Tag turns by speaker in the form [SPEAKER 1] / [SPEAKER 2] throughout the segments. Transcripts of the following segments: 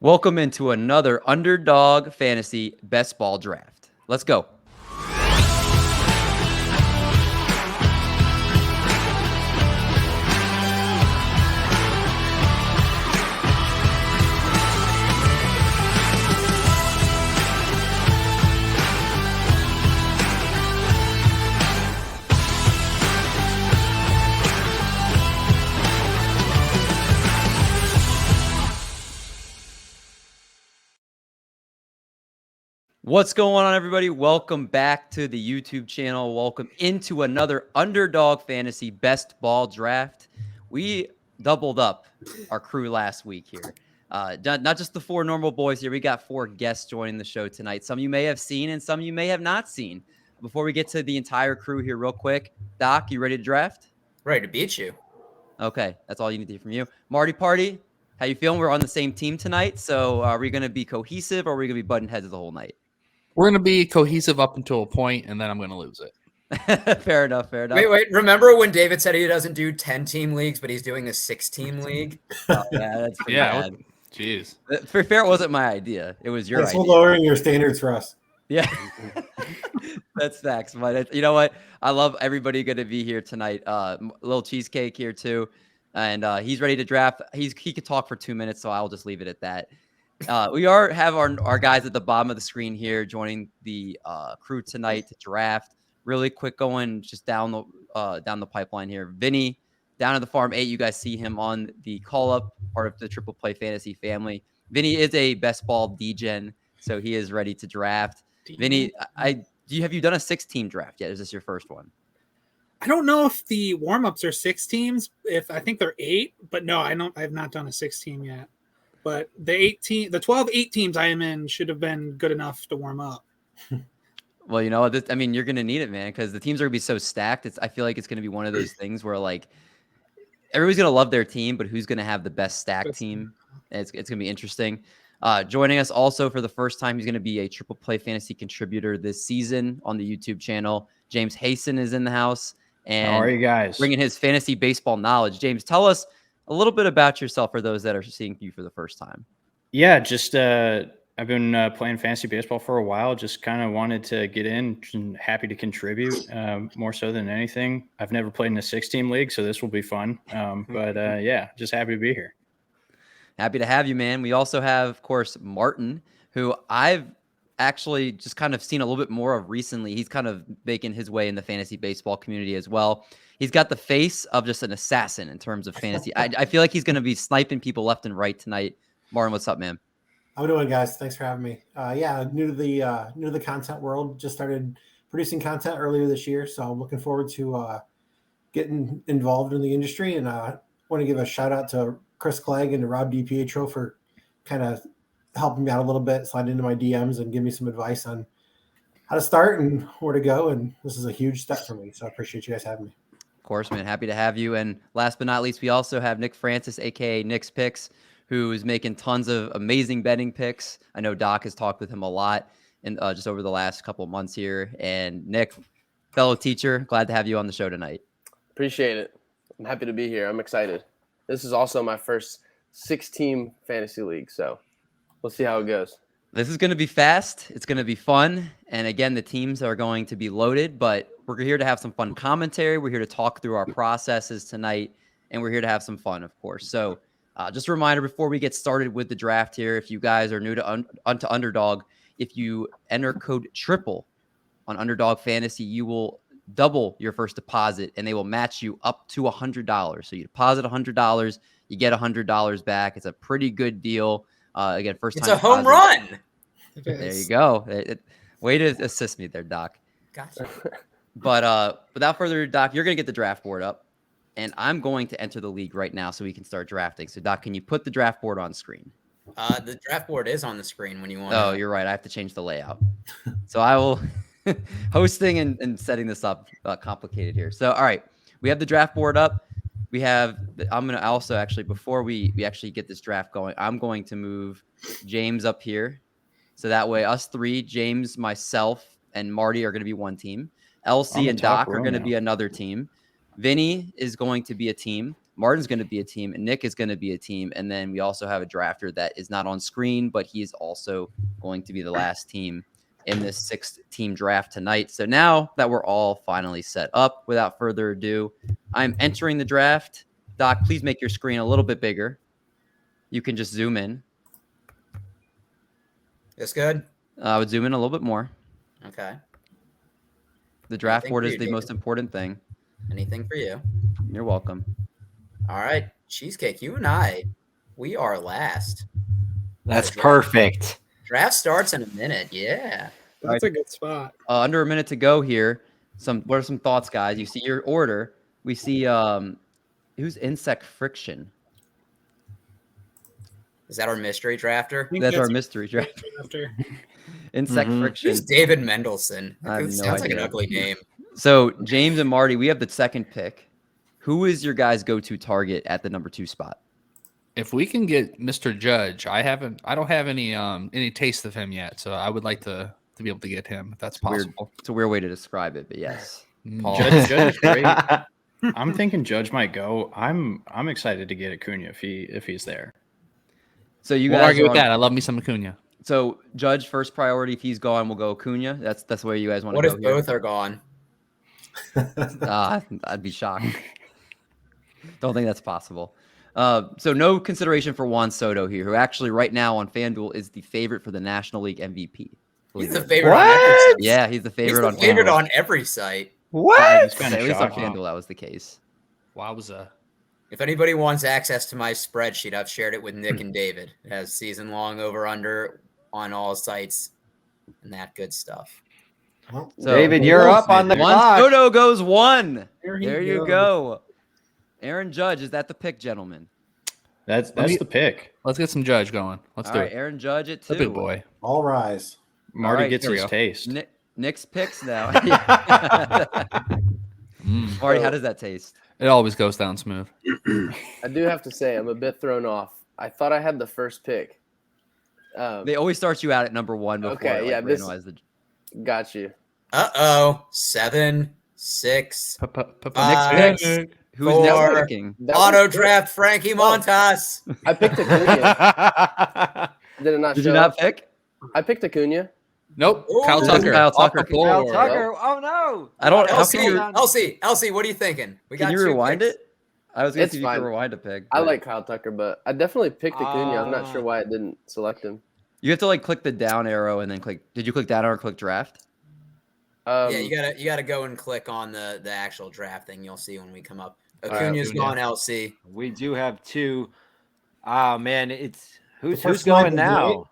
[SPEAKER 1] Welcome into another Underdog Fantasy Best Ball Draft. Let's go. What's going on, everybody? Welcome back to the YouTube channel. Welcome into another Underdog Fantasy Best Ball Draft. We doubled up our crew last week here. Not just the four normal boys here. We got four guests joining the show tonight. Some you may have seen and some you may have not seen. Before we get to the entire crew here real quick, Doc, you ready to draft?
[SPEAKER 2] Ready to beat you.
[SPEAKER 1] Okay, that's all you need to hear from you. Marty Party, how you feeling? We're on the same team tonight, so are we going to be cohesive or are we going to be butting heads the whole night?
[SPEAKER 3] We're going to be cohesive up until a point, and then I'm going to lose
[SPEAKER 1] it. Fair enough.
[SPEAKER 2] Wait. Remember when David said he doesn't do 10-team leagues, but he's doing a 6-team league?
[SPEAKER 1] Oh, yeah, that's pretty bad.
[SPEAKER 3] Jeez.
[SPEAKER 1] For fair, it wasn't my idea. It was your idea.
[SPEAKER 4] Thanks for lowering your standards for us.
[SPEAKER 1] Yeah. That's facts. But you know what? I love everybody going to be here tonight. A little cheesecake here, too. And he's ready to draft. He could talk for 2 minutes, so I'll just leave it at that. We have our guys at the bottom of the screen here joining the crew tonight to draft. Really quick going just down the pipeline here. Vinny down at the farm 8. You guys see him on the call up, part of the Triple Play Fantasy family. Vinny is a best ball degen, so he is ready to draft. Vinny, have you done a 6-team draft yet? Is this your first one?
[SPEAKER 5] I don't know if the warm-ups are 6 teams. I think they're 8, but no, I've not done a 6-team yet. But the 12 8 teams I am in should have been good enough to warm up.
[SPEAKER 1] Well, you know, you're going to need it, man, because the teams are going to be so stacked. I feel like it's going to be one of those things where, like, everybody's going to love their team, but who's going to have the best stacked team? It's going to be interesting. Joining us also for the first time, he's going to be a Triple Play Fantasy contributor this season on the YouTube channel. James Hasten is in the house. And
[SPEAKER 6] how are you guys?
[SPEAKER 1] Bringing his fantasy baseball knowledge. James, tell us a little bit about yourself for those that are seeing you for the first time.
[SPEAKER 6] Yeah, just I've been playing fantasy baseball for a while. Just kind of wanted to get in and happy to contribute more so than anything. I've never played in a 6-team league, so this will be fun. But yeah, just happy to be here.
[SPEAKER 1] Happy to have you, man. We also have, of course, Martin, who I've actually just kind of seen a little bit more of recently. He's kind of making his way in the fantasy baseball community as well. He's got the face of just an assassin in terms of fantasy. I feel like he's going to be sniping people left and right tonight. Martin, what's up, man?
[SPEAKER 4] How we doing, guys? Thanks for having me. Yeah, new to the content world. Just started producing content earlier this year, so I'm looking forward to getting involved in the industry. And I want to give a shout out to Chris Clegg and to Rob DiPietro for kind of helping me out a little bit, slide into my DMs and give me some advice on how to start and where to go. And this is a huge step for me, so I appreciate you guys having me.
[SPEAKER 1] Of course, man. Happy to have you. And last but not least, we also have Nick Francis, a.k.a. Nick's Picks, who is making tons of amazing betting picks. I know Doc has talked with him a lot in just over the last couple of months here. And Nick, fellow teacher, glad to have you on the show tonight.
[SPEAKER 7] Appreciate it. I'm happy to be here. I'm excited. This is also my first 6-team fantasy league, so we'll see how it goes.
[SPEAKER 1] This is going to be fast. It's going to be fun. And again, the teams are going to be loaded, but we're here to have some fun commentary. We're here to talk through our processes tonight, and we're here to have some fun, of course. So just a reminder before we get started with the draft here, if you guys are new to Underdog, if you enter code TRIPLE on Underdog Fantasy, you will double your first deposit, and they will match you up to $100. So you deposit $100, you get $100 back. It's a pretty good deal. Again, first time.
[SPEAKER 2] It's a home run.
[SPEAKER 1] There you go. Way to assist me there, Doc.
[SPEAKER 2] Gotcha.
[SPEAKER 1] But without further ado, Doc, you're going to get the draft board up, and I'm going to enter the league right now so we can start drafting. So, Doc, can you put the draft board on screen?
[SPEAKER 2] The draft board is on the screen when you want.
[SPEAKER 1] Oh, you're right. I have to change the layout. So I will hosting and setting this up complicated here. So, all right, we have the draft board up. I'm going to also actually, before we actually get this draft going, I'm going to move James up here. So that way us three, James, myself, and Marty are going to be one team. LC and Doc are going to be another team. Vinny is going to be a team. Martin's going to be a team, and Nick is going to be a team. And then we also have a drafter that is not on screen, but he is also going to be the last team in this 6-team draft tonight. So now that we're all finally set up, without further ado, I'm entering the draft. Doc, please make your screen a little bit bigger. You can just zoom in.
[SPEAKER 2] It's good.
[SPEAKER 1] I would zoom in a little bit more.
[SPEAKER 2] Okay.
[SPEAKER 1] The draft
[SPEAKER 2] Anything
[SPEAKER 1] board
[SPEAKER 2] for
[SPEAKER 1] is
[SPEAKER 2] you,
[SPEAKER 1] the most
[SPEAKER 2] David?
[SPEAKER 1] important thing.
[SPEAKER 2] Anything for you?
[SPEAKER 1] You're welcome.
[SPEAKER 2] All right, Cheesecake, you and I, we are last.
[SPEAKER 8] That's perfect.
[SPEAKER 2] Draft starts in a minute. Yeah.
[SPEAKER 5] That's a good spot.
[SPEAKER 1] Under a minute to go here. What are some thoughts, guys? You see your order. We see who's Insect Friction.
[SPEAKER 2] Is that our mystery drafter?
[SPEAKER 5] I think
[SPEAKER 1] That's our mystery draft.
[SPEAKER 5] drafter.
[SPEAKER 1] Insect Friction.
[SPEAKER 2] Who's David Mendelson?
[SPEAKER 1] I have
[SPEAKER 2] That
[SPEAKER 1] no
[SPEAKER 2] sounds like an
[SPEAKER 1] idea.
[SPEAKER 2] ugly name.
[SPEAKER 1] So James and Marty, we have the second pick. Who is your guys' go-to target at the number 2 spot?
[SPEAKER 3] If we can get Mr. Judge, I don't have any taste of him yet, so I would like to be able to get him if that's
[SPEAKER 1] Weird.
[SPEAKER 3] possible.
[SPEAKER 1] It's a weird way to describe it, but yes.
[SPEAKER 6] Judge is great. I'm thinking Judge might go. I'm excited to get Acuna if he's there.
[SPEAKER 1] So you
[SPEAKER 3] We'll
[SPEAKER 1] guys
[SPEAKER 3] argue
[SPEAKER 1] are
[SPEAKER 3] with
[SPEAKER 1] on-
[SPEAKER 3] that. I love me some Acuna.
[SPEAKER 1] So Judge first priority. If he's gone, we'll go Acuna. That's where you guys want to
[SPEAKER 2] What
[SPEAKER 1] go
[SPEAKER 2] if
[SPEAKER 1] here.
[SPEAKER 2] both are gone?
[SPEAKER 1] I'd be shocked. Don't think that's possible. So no consideration for Juan Soto here, who actually right now on FanDuel is the favorite for the National League MVP.
[SPEAKER 2] He's
[SPEAKER 1] believe
[SPEAKER 2] the
[SPEAKER 1] it.
[SPEAKER 2] favorite on every site.
[SPEAKER 1] Yeah, he's the
[SPEAKER 2] He's
[SPEAKER 1] favorite
[SPEAKER 2] the
[SPEAKER 1] on
[SPEAKER 2] favorite
[SPEAKER 1] FanDuel.
[SPEAKER 2] on every site.
[SPEAKER 8] What?
[SPEAKER 6] It's kinda
[SPEAKER 1] At least on
[SPEAKER 6] shocking.
[SPEAKER 1] FanDuel, that was the case.
[SPEAKER 3] Wowza.
[SPEAKER 2] If anybody wants access to my spreadsheet, I've shared it with Nick and David. It has season-long over/under on all sites and that good stuff.
[SPEAKER 1] So,
[SPEAKER 8] David, you're up on the
[SPEAKER 1] Juan
[SPEAKER 8] clock.
[SPEAKER 1] Soto goes 1.
[SPEAKER 5] There he
[SPEAKER 1] There you
[SPEAKER 5] goes.
[SPEAKER 1] go. Aaron Judge, is that the pick, gentlemen?
[SPEAKER 6] That's
[SPEAKER 3] me-
[SPEAKER 6] the pick.
[SPEAKER 3] Let's get some Judge going. Let's
[SPEAKER 1] All
[SPEAKER 3] do
[SPEAKER 1] right,
[SPEAKER 3] it.
[SPEAKER 1] Aaron Judge at 2.
[SPEAKER 3] The big boy.
[SPEAKER 4] All rise.
[SPEAKER 6] Marty
[SPEAKER 1] right,
[SPEAKER 6] gets
[SPEAKER 3] here we
[SPEAKER 6] his
[SPEAKER 3] go.
[SPEAKER 6] taste.
[SPEAKER 1] Nick's picks now.
[SPEAKER 3] Mm.
[SPEAKER 1] Marty, how does that taste?
[SPEAKER 3] It always goes down smooth.
[SPEAKER 7] I do have to say I'm a bit thrown off. I thought I had the first pick.
[SPEAKER 1] They always start you out at number 1 before
[SPEAKER 7] Okay, yeah, this-
[SPEAKER 1] randomize the
[SPEAKER 7] Got you.
[SPEAKER 2] 7, 6.
[SPEAKER 3] Next
[SPEAKER 2] pick.
[SPEAKER 1] Who's
[SPEAKER 2] Four.
[SPEAKER 1] next picking?
[SPEAKER 7] That
[SPEAKER 2] Auto
[SPEAKER 7] was-
[SPEAKER 2] draft Frankie Montas.
[SPEAKER 7] I picked Acuna. Did it not
[SPEAKER 1] Did
[SPEAKER 7] show
[SPEAKER 1] you not
[SPEAKER 7] up?
[SPEAKER 1] pick?
[SPEAKER 7] I picked Acuna.
[SPEAKER 3] Nope.
[SPEAKER 2] Ooh.
[SPEAKER 3] Kyle
[SPEAKER 2] This is
[SPEAKER 3] Tucker.
[SPEAKER 1] Kyle
[SPEAKER 3] Off
[SPEAKER 1] Tucker.
[SPEAKER 3] the board.
[SPEAKER 8] Kyle Tucker. Oh no.
[SPEAKER 1] I don't. How
[SPEAKER 2] Elsie,
[SPEAKER 1] can you?
[SPEAKER 2] Elsie, what are you thinking? We
[SPEAKER 1] Can you
[SPEAKER 2] two
[SPEAKER 1] rewind
[SPEAKER 2] picks.
[SPEAKER 1] it? I was gonna
[SPEAKER 7] It's
[SPEAKER 1] see if you
[SPEAKER 7] fine.
[SPEAKER 1] could rewind a pick.
[SPEAKER 7] I
[SPEAKER 1] but
[SPEAKER 7] like Kyle Tucker, but I definitely picked Acuna. I'm not sure
[SPEAKER 8] Ah.
[SPEAKER 7] why I didn't select him.
[SPEAKER 1] You have to like click the down arrow and then click. Did you click down arrow or click draft?
[SPEAKER 2] Yeah, you gotta go and click on the actual draft thing. You'll see when we come up.
[SPEAKER 3] right,
[SPEAKER 2] Acuna's
[SPEAKER 3] Acuna.
[SPEAKER 2] gone, LC.
[SPEAKER 8] We do have 2. Oh man, it's who's
[SPEAKER 4] first
[SPEAKER 8] going
[SPEAKER 4] line
[SPEAKER 8] now?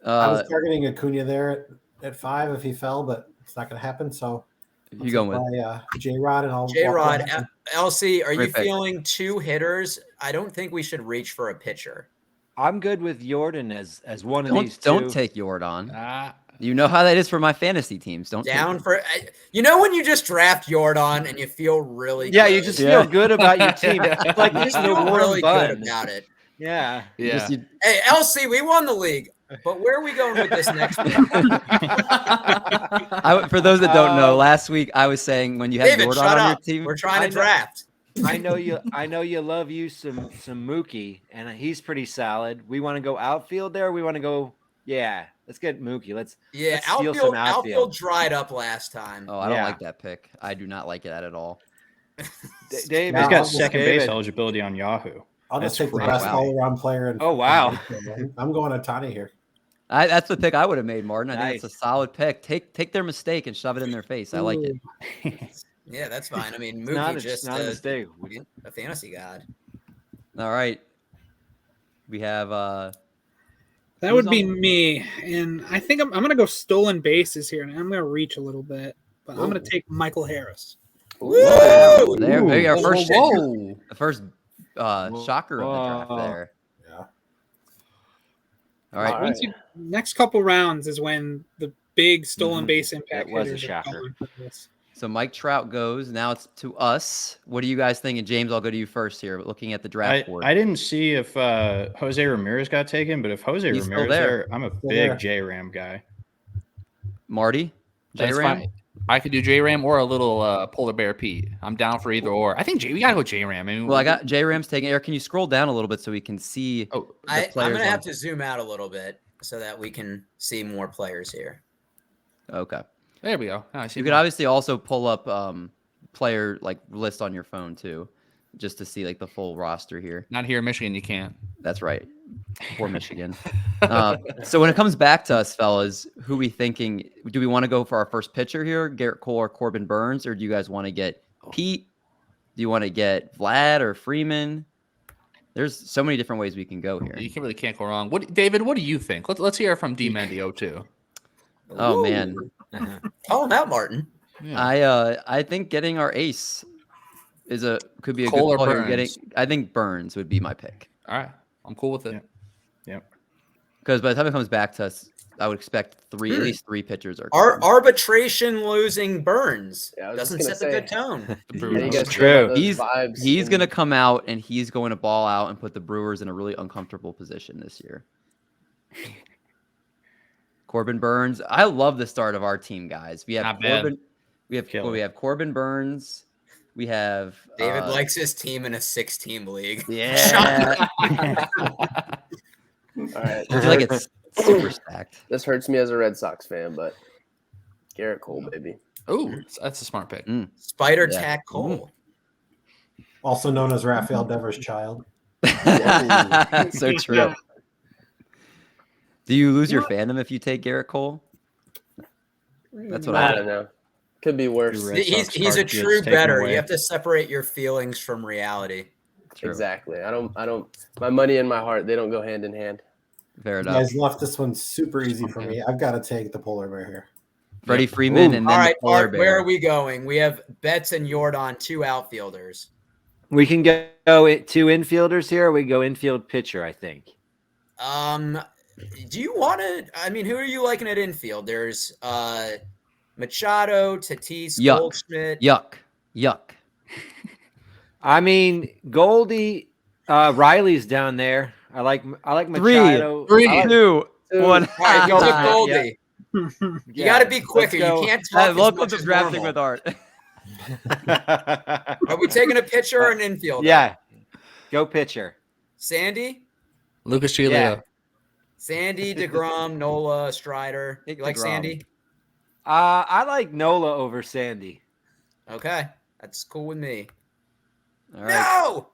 [SPEAKER 4] I was targeting Acuna there at 5 if he fell, but it's not going to happen. So
[SPEAKER 1] You going with?
[SPEAKER 4] J-Rod and I'll
[SPEAKER 2] J-Rod,
[SPEAKER 4] walk down.
[SPEAKER 2] LC, are you
[SPEAKER 1] Great pick.
[SPEAKER 2] feeling 2 hitters? I don't think we should reach for a pitcher.
[SPEAKER 8] I'm good with Jordan as one of
[SPEAKER 1] Don't
[SPEAKER 8] these 2.
[SPEAKER 1] don't take Jordan.
[SPEAKER 3] Ah,
[SPEAKER 1] You know how that is for my fantasy teams. Don't take
[SPEAKER 2] Down
[SPEAKER 1] him.
[SPEAKER 2] for you know when you just draft Jordan and you feel really
[SPEAKER 8] Yeah,
[SPEAKER 2] good.
[SPEAKER 8] you just
[SPEAKER 1] Yeah.
[SPEAKER 8] feel good about your team. It's like
[SPEAKER 2] You
[SPEAKER 8] just
[SPEAKER 2] just
[SPEAKER 8] the
[SPEAKER 2] feel
[SPEAKER 8] warm
[SPEAKER 2] really
[SPEAKER 8] bun.
[SPEAKER 2] good about it.
[SPEAKER 8] Yeah.
[SPEAKER 1] You just- you-
[SPEAKER 2] Hey, LC, we won the league, but where are we going with this next pick?
[SPEAKER 1] for those that don't know,
[SPEAKER 8] Um,
[SPEAKER 1] last week I was saying when you had
[SPEAKER 2] David,
[SPEAKER 1] Jordan
[SPEAKER 2] shut
[SPEAKER 1] on your
[SPEAKER 2] up.
[SPEAKER 1] team,
[SPEAKER 2] We're trying
[SPEAKER 8] I
[SPEAKER 2] to
[SPEAKER 8] know.
[SPEAKER 2] draft.
[SPEAKER 8] I know you love you some Mookie, and he's pretty solid. We want to go outfield there. We want to go. Yeah, let's get Mookie. Let's
[SPEAKER 2] Yeah,
[SPEAKER 8] steal some
[SPEAKER 2] outfield dried up last time.
[SPEAKER 1] oh, I don't
[SPEAKER 8] Yeah.
[SPEAKER 1] like that pick. I do not like it at all.
[SPEAKER 8] Dave.
[SPEAKER 6] He's
[SPEAKER 4] I'll
[SPEAKER 6] got
[SPEAKER 4] just-
[SPEAKER 6] second base
[SPEAKER 8] David.
[SPEAKER 6] eligibility on Yahoo.
[SPEAKER 4] I'll just
[SPEAKER 6] That's
[SPEAKER 4] take the
[SPEAKER 6] crazy.
[SPEAKER 4] best
[SPEAKER 1] Wow.
[SPEAKER 4] all-around player.
[SPEAKER 8] Oh, wow.
[SPEAKER 4] I'm going Ohtani here.
[SPEAKER 1] That's the pick I would have made, Martin. I think it's
[SPEAKER 8] Nice.
[SPEAKER 1] a solid pick. Take their mistake and shove it in their face. I like it.
[SPEAKER 2] Yeah, that's fine. I mean,
[SPEAKER 8] It's not,
[SPEAKER 2] Mookie just
[SPEAKER 8] not a mistake.
[SPEAKER 2] a fantasy god.
[SPEAKER 1] All right. We have
[SPEAKER 5] That
[SPEAKER 1] Who's
[SPEAKER 5] would be
[SPEAKER 1] on-
[SPEAKER 5] me, and I think I'm going to go stolen bases here, and I'm going to reach a little bit, but I'm going to take Michael Harris.
[SPEAKER 2] Woo!
[SPEAKER 1] there we go.
[SPEAKER 3] whoa,
[SPEAKER 1] First,
[SPEAKER 3] whoa.
[SPEAKER 1] the first shocker of the draft
[SPEAKER 8] Whoa.
[SPEAKER 1] there.
[SPEAKER 4] Yeah.
[SPEAKER 1] All right.
[SPEAKER 8] All
[SPEAKER 5] Once you, next couple rounds is when the big stolen
[SPEAKER 8] Mhm.
[SPEAKER 5] base impact
[SPEAKER 8] That was a
[SPEAKER 5] hitters are
[SPEAKER 8] shocker.
[SPEAKER 5] going for this.
[SPEAKER 1] So Mike Trout goes. Now it's to us. What do you guys think? And James, I'll go to you first here. Looking at the draft board.
[SPEAKER 6] I didn't see if Jose Ramirez got taken, but if Jose
[SPEAKER 1] He's still
[SPEAKER 6] Ramirez
[SPEAKER 1] there.
[SPEAKER 6] there, I'm a
[SPEAKER 4] Still
[SPEAKER 6] big
[SPEAKER 4] there.
[SPEAKER 6] J-Ram guy.
[SPEAKER 1] Marty?
[SPEAKER 3] That's
[SPEAKER 1] J-Ram?
[SPEAKER 3] fine. I could do J-Ram or a little Polar Bear Pete. I'm down for either or. I think we gotta go J-Ram. I mean,
[SPEAKER 1] Well, I got J-Ram's taking air. Can you scroll down a little bit so we can see
[SPEAKER 3] Oh,
[SPEAKER 1] the
[SPEAKER 2] I'm
[SPEAKER 1] players?
[SPEAKER 2] gonna have to zoom out a little bit so that we can see more players here.
[SPEAKER 1] Okay.
[SPEAKER 3] there we go. Now I see
[SPEAKER 1] You could
[SPEAKER 3] more.
[SPEAKER 1] obviously also pull up player like list on your phone too, just to see like the full roster here.
[SPEAKER 3] Not here in Michigan, you can't.
[SPEAKER 1] That's right. For Michigan. So when it comes back to us, fellas, who we thinking? Do we want to go for our first pitcher here, Garrett Cole or Corbin Burns, or do you guys want to get Pete? Do you want to get Vlad or Freeman? There's so many different ways we can go here.
[SPEAKER 3] You really can't go wrong. David? What do you think? Let's hear from D Mendio too.
[SPEAKER 1] Oh man,
[SPEAKER 2] Call him out, Martin.
[SPEAKER 3] Yeah.
[SPEAKER 1] I think getting our ace could be a
[SPEAKER 3] Cole
[SPEAKER 1] good
[SPEAKER 3] or
[SPEAKER 1] call here.
[SPEAKER 3] Burns?
[SPEAKER 1] I think Burns would be my pick.
[SPEAKER 3] All right, I'm cool with it.
[SPEAKER 6] Yep.
[SPEAKER 1] Because by the time it comes back to us, I would expect at least three pitchers are.
[SPEAKER 2] Our arbitration losing Burns
[SPEAKER 7] Yeah, I was just
[SPEAKER 2] doesn't
[SPEAKER 7] gonna
[SPEAKER 2] set the
[SPEAKER 7] say.
[SPEAKER 2] good tone.
[SPEAKER 3] The
[SPEAKER 7] How do you
[SPEAKER 3] Brewers.
[SPEAKER 7] guys feel
[SPEAKER 8] True.
[SPEAKER 7] about those vibes
[SPEAKER 1] He's
[SPEAKER 7] in-
[SPEAKER 1] going to come out and he's going to ball out and put the Brewers in a really uncomfortable position this year. Corbin Burns. I love the start of our team, guys. We have
[SPEAKER 3] Not bad.
[SPEAKER 1] Corbin. We have Corbin Burns. We have
[SPEAKER 2] David likes his team in a 6-team league.
[SPEAKER 1] Yeah.
[SPEAKER 7] All right.
[SPEAKER 1] I feel like it's super stacked.
[SPEAKER 7] This hurts me as a Red Sox fan, but Garrett Cole, baby.
[SPEAKER 3] Oh, that's a smart pick.
[SPEAKER 2] Spider
[SPEAKER 1] Yeah.
[SPEAKER 2] Tack Cole.
[SPEAKER 4] Also known as Rafael Devers' child.
[SPEAKER 1] So true. Do you lose your fandom if you take Garrett Cole? That's what
[SPEAKER 7] I
[SPEAKER 1] I
[SPEAKER 7] don't know. Could be worse.
[SPEAKER 6] Red
[SPEAKER 2] He's
[SPEAKER 6] Sox
[SPEAKER 2] a
[SPEAKER 6] card gets
[SPEAKER 2] true
[SPEAKER 6] taken
[SPEAKER 2] better.
[SPEAKER 6] away.
[SPEAKER 2] You have to separate your feelings from reality.
[SPEAKER 1] True.
[SPEAKER 7] Exactly. I don't. My money and my heart, they don't go hand in hand.
[SPEAKER 1] Fair
[SPEAKER 4] You
[SPEAKER 1] enough.
[SPEAKER 4] guys left this one super easy for me. I've got to take the polar bear here.
[SPEAKER 1] Freddie Freeman and then
[SPEAKER 2] All right,
[SPEAKER 1] the Polar
[SPEAKER 2] Art,
[SPEAKER 1] Bear.
[SPEAKER 2] where are we going? We have Betts and Jordan, 2 outfielders.
[SPEAKER 8] We can go 2 infielders here. Or we go infield pitcher, I think.
[SPEAKER 2] Do you want to? I mean, who are you liking at infield? There's Machado, Tatis,
[SPEAKER 1] Yuck.
[SPEAKER 2] Goldschmidt.
[SPEAKER 1] Yuck.
[SPEAKER 8] I mean, Goldie, Riley's down there. I like Machado.
[SPEAKER 1] Three,
[SPEAKER 8] I like-
[SPEAKER 1] 2, 1.
[SPEAKER 2] All right, go with
[SPEAKER 8] Yeah.
[SPEAKER 2] Goldie. You
[SPEAKER 8] Yeah,
[SPEAKER 2] got to be
[SPEAKER 8] let's
[SPEAKER 2] quicker.
[SPEAKER 8] go.
[SPEAKER 2] You can't talk as
[SPEAKER 1] Welcome
[SPEAKER 2] much
[SPEAKER 1] to
[SPEAKER 2] as
[SPEAKER 1] drafting
[SPEAKER 2] normal.
[SPEAKER 1] with Art.
[SPEAKER 2] Are we taking a pitcher or an infielder?
[SPEAKER 8] Yeah, go pitcher.
[SPEAKER 2] Sandy,
[SPEAKER 3] Lucas Giolito.
[SPEAKER 8] Yeah.
[SPEAKER 2] Sandy, DeGrom, Nola, Strider. You
[SPEAKER 1] Take
[SPEAKER 2] like
[SPEAKER 1] DeGrom.
[SPEAKER 2] Sandy?
[SPEAKER 8] I like Nola over Sandy.
[SPEAKER 2] Okay, that's cool with me.
[SPEAKER 1] All right.
[SPEAKER 2] No,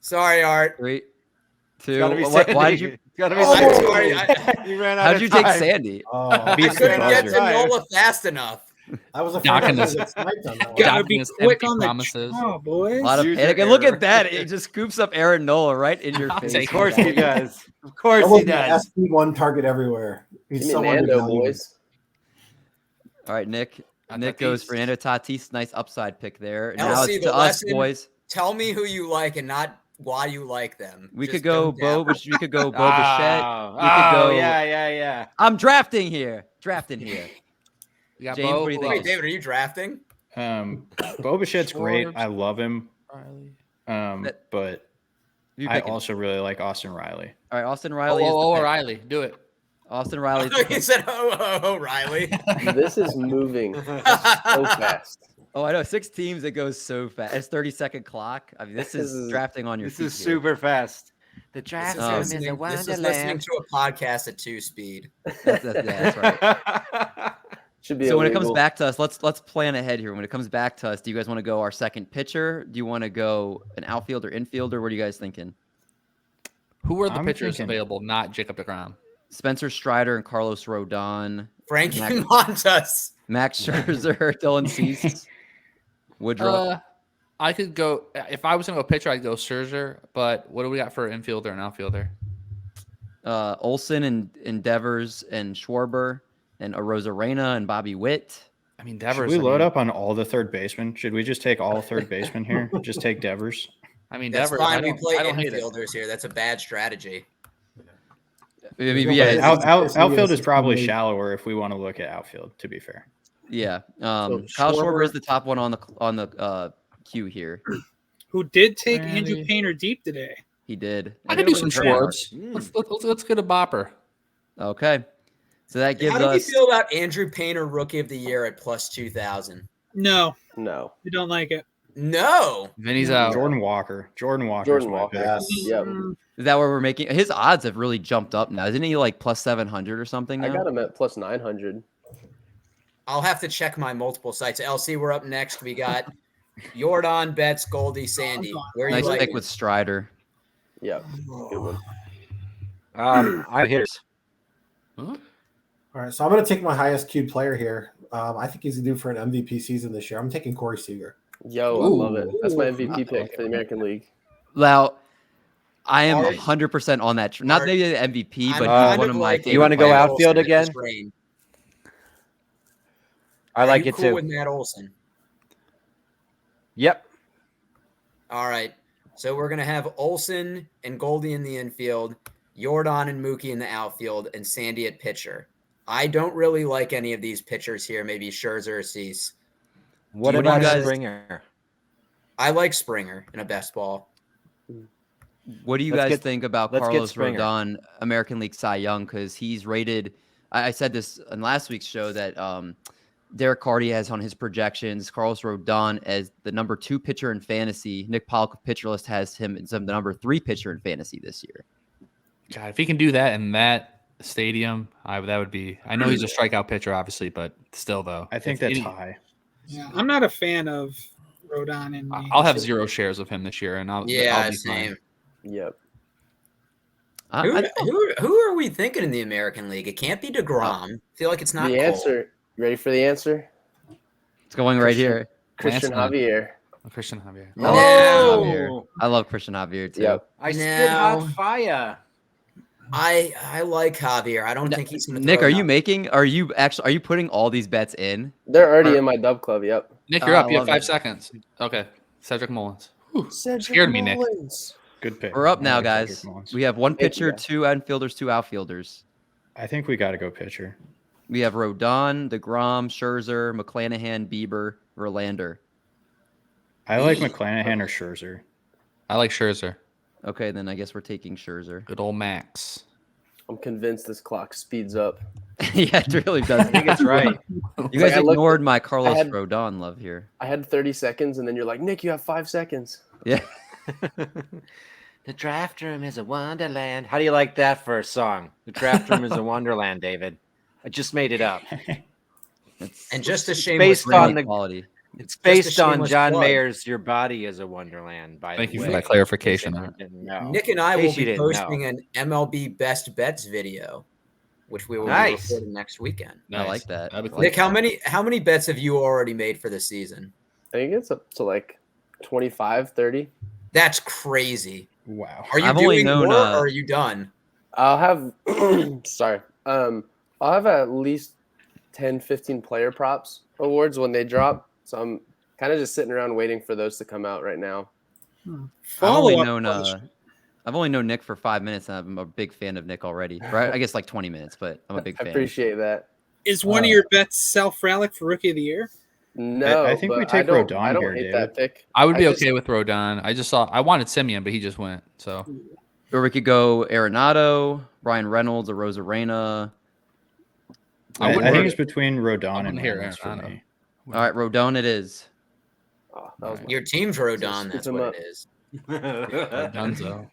[SPEAKER 2] sorry, Art.
[SPEAKER 1] 3, 2.
[SPEAKER 8] Gotta be
[SPEAKER 1] Why
[SPEAKER 8] Sandy.
[SPEAKER 1] did you?
[SPEAKER 8] It's gotta be
[SPEAKER 2] Oh,
[SPEAKER 8] Sandy.
[SPEAKER 2] I'm sorry.
[SPEAKER 8] You ran out
[SPEAKER 1] How'd
[SPEAKER 8] of
[SPEAKER 1] you take
[SPEAKER 8] time.
[SPEAKER 1] Sandy?
[SPEAKER 4] Oh,
[SPEAKER 2] I
[SPEAKER 6] Beats
[SPEAKER 2] couldn't get to
[SPEAKER 8] buzzer.
[SPEAKER 2] Nola fast enough.
[SPEAKER 4] I was afraid I
[SPEAKER 3] Knocking
[SPEAKER 4] was
[SPEAKER 3] this-
[SPEAKER 4] going to get sniped on that one.
[SPEAKER 5] Gotta be
[SPEAKER 3] Docking his
[SPEAKER 5] quick
[SPEAKER 3] empty
[SPEAKER 5] on the
[SPEAKER 3] promises.
[SPEAKER 5] Oh, boys.
[SPEAKER 1] A lot of
[SPEAKER 8] User
[SPEAKER 1] panic. And look
[SPEAKER 8] error.
[SPEAKER 1] at that. It just scoops up Aaron Nola right in your
[SPEAKER 3] I'll
[SPEAKER 1] face.
[SPEAKER 3] take
[SPEAKER 8] Of course he does. Of
[SPEAKER 4] I
[SPEAKER 8] course he
[SPEAKER 4] was
[SPEAKER 8] does.
[SPEAKER 4] SP1 target everywhere. He's
[SPEAKER 7] Give me
[SPEAKER 4] so
[SPEAKER 7] Nando,
[SPEAKER 4] undervalued.
[SPEAKER 7] boys.
[SPEAKER 1] All right, Nick.
[SPEAKER 3] Tatis.
[SPEAKER 1] Nick goes Fernando Tatis. Nice upside pick there. Now
[SPEAKER 2] LC,
[SPEAKER 1] it's
[SPEAKER 2] the
[SPEAKER 1] to us,
[SPEAKER 2] lesson-
[SPEAKER 1] boys.
[SPEAKER 2] Tell me who you like and not why you like them.
[SPEAKER 1] We
[SPEAKER 2] Just
[SPEAKER 1] could go
[SPEAKER 2] don't doubt.
[SPEAKER 1] Bo. We could go Bo Bichette.
[SPEAKER 8] Oh,
[SPEAKER 1] We could go.
[SPEAKER 8] yeah.
[SPEAKER 1] I'm drafting here.
[SPEAKER 3] You got
[SPEAKER 1] James,
[SPEAKER 3] Bo,
[SPEAKER 1] what do you
[SPEAKER 3] who
[SPEAKER 1] think?
[SPEAKER 2] Wait,
[SPEAKER 3] else?
[SPEAKER 2] David, are you drafting?
[SPEAKER 6] Bo Bichette's great.
[SPEAKER 3] Schwartz.
[SPEAKER 6] I love him.
[SPEAKER 3] Riley.
[SPEAKER 6] But
[SPEAKER 1] You
[SPEAKER 6] I
[SPEAKER 1] pick it.
[SPEAKER 6] also really like Austin Riley.
[SPEAKER 1] All right, Austin Riley. is the
[SPEAKER 3] Oh,
[SPEAKER 1] pick.
[SPEAKER 3] O'Reilly. Do it.
[SPEAKER 1] Austin Riley.
[SPEAKER 2] He said, "Oh, Riley."
[SPEAKER 7] This is moving so fast.
[SPEAKER 1] Oh, I know. 6 teams. It goes so fast. It's 30-second clock. I mean, this
[SPEAKER 7] This
[SPEAKER 1] is
[SPEAKER 7] is-
[SPEAKER 1] drafting on your
[SPEAKER 8] This
[SPEAKER 1] feet
[SPEAKER 8] is
[SPEAKER 1] here.
[SPEAKER 8] super fast. The
[SPEAKER 2] This
[SPEAKER 8] draft
[SPEAKER 2] is,
[SPEAKER 1] Um,
[SPEAKER 2] listening, this is listening to a podcast at 2 speed.
[SPEAKER 1] That's right.
[SPEAKER 7] Should be
[SPEAKER 1] So when it comes
[SPEAKER 7] illegal.
[SPEAKER 1] back to us, let's plan ahead here. When it comes back to us, do you guys want to go our second pitcher? Do you want to go an outfielder, infielder? What are you guys thinking?
[SPEAKER 3] Who are the
[SPEAKER 6] I'm
[SPEAKER 3] pitchers
[SPEAKER 6] thinking-
[SPEAKER 3] available? Not Jacob DeGrom.
[SPEAKER 1] Spencer Strider and Carlos Rodon,
[SPEAKER 2] Frankie
[SPEAKER 1] Max-
[SPEAKER 2] Montas.
[SPEAKER 1] Max Scherzer, Dylan Cease, Woodruff.
[SPEAKER 3] I could go if I was gonna go pitcher, I'd go Scherzer. But what do we got for infielder and outfielder?
[SPEAKER 1] Olsen and Devers and Schwarber and Arozarena and Bobby Witt.
[SPEAKER 3] I mean,
[SPEAKER 6] Should
[SPEAKER 3] Devers.
[SPEAKER 6] we
[SPEAKER 3] I
[SPEAKER 6] load
[SPEAKER 3] mean-
[SPEAKER 6] up on all the third basemen? Should we just take all third basemen here? Just take Devers?
[SPEAKER 3] I mean,
[SPEAKER 2] That's
[SPEAKER 3] Devers.
[SPEAKER 2] fine. We
[SPEAKER 3] I
[SPEAKER 2] play
[SPEAKER 3] don't hate it.
[SPEAKER 2] infielders here. That's a bad strategy.
[SPEAKER 1] I mean,
[SPEAKER 4] But
[SPEAKER 1] yeah,
[SPEAKER 4] it's-
[SPEAKER 1] it's-
[SPEAKER 6] Outfield is
[SPEAKER 4] it's
[SPEAKER 6] probably
[SPEAKER 4] really-
[SPEAKER 6] shallower if we want to look at outfield, to be fair.
[SPEAKER 1] yeah.
[SPEAKER 2] So
[SPEAKER 1] Kyle Schwarber
[SPEAKER 2] Schwarber-
[SPEAKER 1] is the top one on the queue here.
[SPEAKER 5] Who did take
[SPEAKER 6] Randy.
[SPEAKER 5] Andrew Painter deep today?
[SPEAKER 1] He did.
[SPEAKER 3] I could do some
[SPEAKER 1] Schwarber.
[SPEAKER 3] Schwartz. Let's get a bopper.
[SPEAKER 1] Okay. So that gives
[SPEAKER 2] How do we
[SPEAKER 1] us.
[SPEAKER 2] feel about Andrew Painter Rookie of the Year at plus 2,000?
[SPEAKER 5] No,
[SPEAKER 7] No.
[SPEAKER 5] we don't like it.
[SPEAKER 2] No.
[SPEAKER 3] Vinny's out.
[SPEAKER 6] Jordan Walker. Jordan Walker.
[SPEAKER 7] Jordan Walker.
[SPEAKER 4] Yes.
[SPEAKER 7] Yep.
[SPEAKER 1] Is that where we're making his odds have really jumped up now? Isn't he like plus 700 or something
[SPEAKER 7] I
[SPEAKER 1] now?
[SPEAKER 7] got him at plus 900.
[SPEAKER 2] I'll have to check my multiple sites. LC, we're up next. We got Jordan, Betts, Goldie, Sandy. Where are you
[SPEAKER 1] Nice
[SPEAKER 2] like?
[SPEAKER 1] pick with Strider.
[SPEAKER 7] Yep. Good one.
[SPEAKER 8] I hitters.
[SPEAKER 4] All right, so I'm going to take my highest queued player here. I think he's due for an MVP season this year. I'm taking Corey Seager.
[SPEAKER 7] Yo, I love it. That's my MVP pick for the American League.
[SPEAKER 1] Now, I am
[SPEAKER 2] Art-
[SPEAKER 1] 100% on that. Not
[SPEAKER 2] Art-
[SPEAKER 1] maybe the MVP, but
[SPEAKER 2] I'm
[SPEAKER 1] he's one of my
[SPEAKER 2] like
[SPEAKER 1] favorite
[SPEAKER 8] You wanna go
[SPEAKER 1] players.
[SPEAKER 8] outfield
[SPEAKER 2] Olsen
[SPEAKER 8] again?
[SPEAKER 2] this rain.
[SPEAKER 8] I
[SPEAKER 2] Are
[SPEAKER 8] like
[SPEAKER 2] you
[SPEAKER 8] it
[SPEAKER 2] cool
[SPEAKER 8] too.
[SPEAKER 2] with Matt Olson?
[SPEAKER 8] Yep.
[SPEAKER 2] All right. So we're gonna have Olsen and Goldie in the infield, Jordan and Mookie in the outfield, and Sandy at pitcher. I don't really like any of these pitchers here. Maybe Scherzer or Cease.
[SPEAKER 8] What
[SPEAKER 1] do you
[SPEAKER 8] about
[SPEAKER 1] guys-
[SPEAKER 8] Springer?
[SPEAKER 2] I like Springer in a best ball.
[SPEAKER 1] What do you
[SPEAKER 8] Let's
[SPEAKER 1] guys
[SPEAKER 8] get-
[SPEAKER 1] think about
[SPEAKER 8] let's get
[SPEAKER 1] Carlos
[SPEAKER 8] Springer.
[SPEAKER 1] Rodon, American League Cy Young? Because he's rated. I said this in last week's show that Derek Carty has on his projections Carlos Rodon as the number 2 pitcher in fantasy. Nick Pollock of Pitcher List has him as the number 3 pitcher in fantasy this year.
[SPEAKER 3] God, if he can do that in that stadium, that would be. I know he's a strikeout pitcher, obviously, but still, though,
[SPEAKER 6] I think
[SPEAKER 3] if
[SPEAKER 6] that's
[SPEAKER 3] any-
[SPEAKER 6] high.
[SPEAKER 5] Yeah, I'm not a fan of Rodon in the
[SPEAKER 3] I'll have 0 shares of him this year, and I'll
[SPEAKER 2] Yeah,
[SPEAKER 3] be fine.
[SPEAKER 2] same.
[SPEAKER 7] Yep.
[SPEAKER 2] Who are we thinking in the American League? It can't be DeGrom. I feel like it's not
[SPEAKER 7] The
[SPEAKER 2] Cole.
[SPEAKER 7] answer. You ready for the answer?
[SPEAKER 1] It's going right here.
[SPEAKER 7] Christian
[SPEAKER 3] Lance
[SPEAKER 7] Javier.
[SPEAKER 3] Christian Javier.
[SPEAKER 1] I love Christian Javier.
[SPEAKER 8] Oh,
[SPEAKER 1] I love Christian Javier too.
[SPEAKER 7] Yep.
[SPEAKER 8] I spit
[SPEAKER 2] No.
[SPEAKER 8] hot fire.
[SPEAKER 2] I like Javier. I don't think he's going to.
[SPEAKER 1] Nick, are you putting all these bets in?
[SPEAKER 7] They're already in my dub club. Yep.
[SPEAKER 3] Nick, you're up.
[SPEAKER 1] I
[SPEAKER 3] You have
[SPEAKER 1] love
[SPEAKER 3] 5
[SPEAKER 1] it.
[SPEAKER 3] seconds. Okay. Cedric Mullins. Whew.
[SPEAKER 7] Cedric
[SPEAKER 3] Scared me, Nick.
[SPEAKER 7] Mullins.
[SPEAKER 6] Good pick.
[SPEAKER 1] We're up
[SPEAKER 6] I
[SPEAKER 1] now,
[SPEAKER 6] like Cedric
[SPEAKER 1] guys.
[SPEAKER 6] Mullins.
[SPEAKER 1] We have 1
[SPEAKER 7] Thank you,
[SPEAKER 1] pitcher,
[SPEAKER 7] guys.
[SPEAKER 1] 2 infielders, 2 outfielders.
[SPEAKER 6] I think we got to go pitcher.
[SPEAKER 1] We have Rodon, DeGrom, Scherzer, McClanahan, Bieber, Verlander.
[SPEAKER 6] I like McClanahan or Scherzer.
[SPEAKER 3] I like Scherzer.
[SPEAKER 1] Okay, then I guess we're taking Scherzer.
[SPEAKER 3] Good old Max.
[SPEAKER 7] I'm convinced this clock speeds up.
[SPEAKER 1] Yeah, it really does.
[SPEAKER 8] I think it's right.
[SPEAKER 1] You guys
[SPEAKER 7] I looked-
[SPEAKER 1] ignored my Carlos
[SPEAKER 7] had-
[SPEAKER 1] Rodon love here.
[SPEAKER 7] I had 30 seconds, and then you're like, Nick, you have 5 seconds.
[SPEAKER 1] Yeah.
[SPEAKER 8] The draft room is a wonderland. How do you like that for a song? The draft room is a wonderland, David. I just made it up.
[SPEAKER 2] And just a
[SPEAKER 8] It's
[SPEAKER 2] shameless
[SPEAKER 8] based
[SPEAKER 2] plug.
[SPEAKER 8] on the
[SPEAKER 1] quality.
[SPEAKER 8] It's
[SPEAKER 2] Just a
[SPEAKER 8] based on
[SPEAKER 2] shameless
[SPEAKER 8] John
[SPEAKER 2] plug.
[SPEAKER 8] Mayer's "Your Body Is a Wonderland." By
[SPEAKER 3] Thank
[SPEAKER 8] the
[SPEAKER 3] you
[SPEAKER 8] way,
[SPEAKER 3] for that clarification.
[SPEAKER 8] In case anyone didn't know.
[SPEAKER 2] Nick and I
[SPEAKER 8] In
[SPEAKER 2] will
[SPEAKER 8] case you
[SPEAKER 2] be
[SPEAKER 8] didn't know.
[SPEAKER 2] posting an MLB Best Bets video, which we will
[SPEAKER 8] Nice.
[SPEAKER 2] be recording next weekend.
[SPEAKER 1] I like that.
[SPEAKER 3] That'd be
[SPEAKER 1] I
[SPEAKER 3] cool.
[SPEAKER 2] Nick, how many bets have you already made for the season?
[SPEAKER 7] I think it's up to like 25, 30.
[SPEAKER 2] That's crazy.
[SPEAKER 6] Wow.
[SPEAKER 2] Are you
[SPEAKER 1] I've only
[SPEAKER 2] doing
[SPEAKER 1] known,
[SPEAKER 2] more or are you done?
[SPEAKER 7] I'll have, sorry. I'll have at least 10, 15 player props awards when they drop. So I'm kind of just sitting around waiting for those to come out right now.
[SPEAKER 1] I've only
[SPEAKER 2] Follow-up
[SPEAKER 1] known
[SPEAKER 2] question.
[SPEAKER 1] I've only known Nick for 5 minutes, and I'm a big fan of Nick already. Right? I guess like 20 minutes, but I'm a big
[SPEAKER 7] I
[SPEAKER 1] fan.
[SPEAKER 7] appreciate that.
[SPEAKER 5] Is one of your bets self-relic for Rookie of the Year?
[SPEAKER 7] No,
[SPEAKER 6] I think
[SPEAKER 7] but
[SPEAKER 6] we take
[SPEAKER 7] don't-
[SPEAKER 6] Rodon
[SPEAKER 7] I don't
[SPEAKER 6] here,
[SPEAKER 7] hate
[SPEAKER 6] David.
[SPEAKER 7] that pick.
[SPEAKER 3] I would be
[SPEAKER 7] just-
[SPEAKER 3] okay with Rodon. I wanted Simeon, but he just went. So
[SPEAKER 1] Or we could go Arenado, Brian Reynolds, or Rosarena.
[SPEAKER 3] I
[SPEAKER 6] I
[SPEAKER 3] wouldn't
[SPEAKER 6] think
[SPEAKER 3] hurt
[SPEAKER 6] it's between Rodon
[SPEAKER 3] wouldn't
[SPEAKER 6] and
[SPEAKER 3] hear
[SPEAKER 6] Reynolds for
[SPEAKER 3] Arenado.
[SPEAKER 6] me.
[SPEAKER 1] All right, Rodon it is.
[SPEAKER 7] Oh, that was my-
[SPEAKER 2] Your team's Rodon,
[SPEAKER 7] Scoop
[SPEAKER 2] that's
[SPEAKER 7] him
[SPEAKER 2] what
[SPEAKER 7] up.
[SPEAKER 2] it is.
[SPEAKER 3] Dunzo.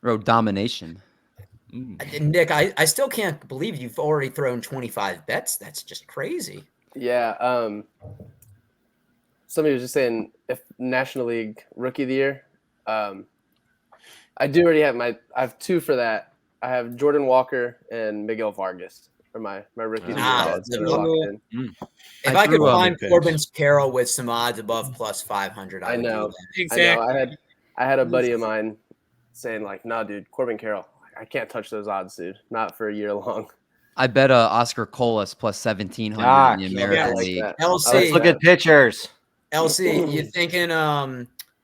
[SPEAKER 1] Rodomination.
[SPEAKER 2] And Nick, I still can't believe you've already thrown 25 bets. That's just crazy.
[SPEAKER 7] Yeah. Somebody was just saying if National League Rookie of the Year. I do already have I have 2 for that. I have Jordan Walker and Miguel Vargas for my rookie of the
[SPEAKER 2] Wow,
[SPEAKER 7] year bets that are
[SPEAKER 2] the-
[SPEAKER 7] locked in.
[SPEAKER 2] If
[SPEAKER 1] I
[SPEAKER 2] I could
[SPEAKER 1] threw,
[SPEAKER 2] find
[SPEAKER 6] good picks.
[SPEAKER 2] Corbin Carroll with some odds above plus 500, I
[SPEAKER 7] I
[SPEAKER 2] would do
[SPEAKER 7] know.
[SPEAKER 2] that.
[SPEAKER 5] Exactly.
[SPEAKER 7] I had a buddy of mine saying like, "No, dude, Corbin Carroll, I can't touch those odds, dude. Not for a year long."
[SPEAKER 1] I bet Oscar Colas plus 1,700
[SPEAKER 8] Ah,
[SPEAKER 1] in the
[SPEAKER 2] yeah,
[SPEAKER 1] American
[SPEAKER 2] I
[SPEAKER 7] like
[SPEAKER 1] League.
[SPEAKER 7] that.
[SPEAKER 2] LC.
[SPEAKER 8] Let's look at pitchers.
[SPEAKER 2] LC, you thinking?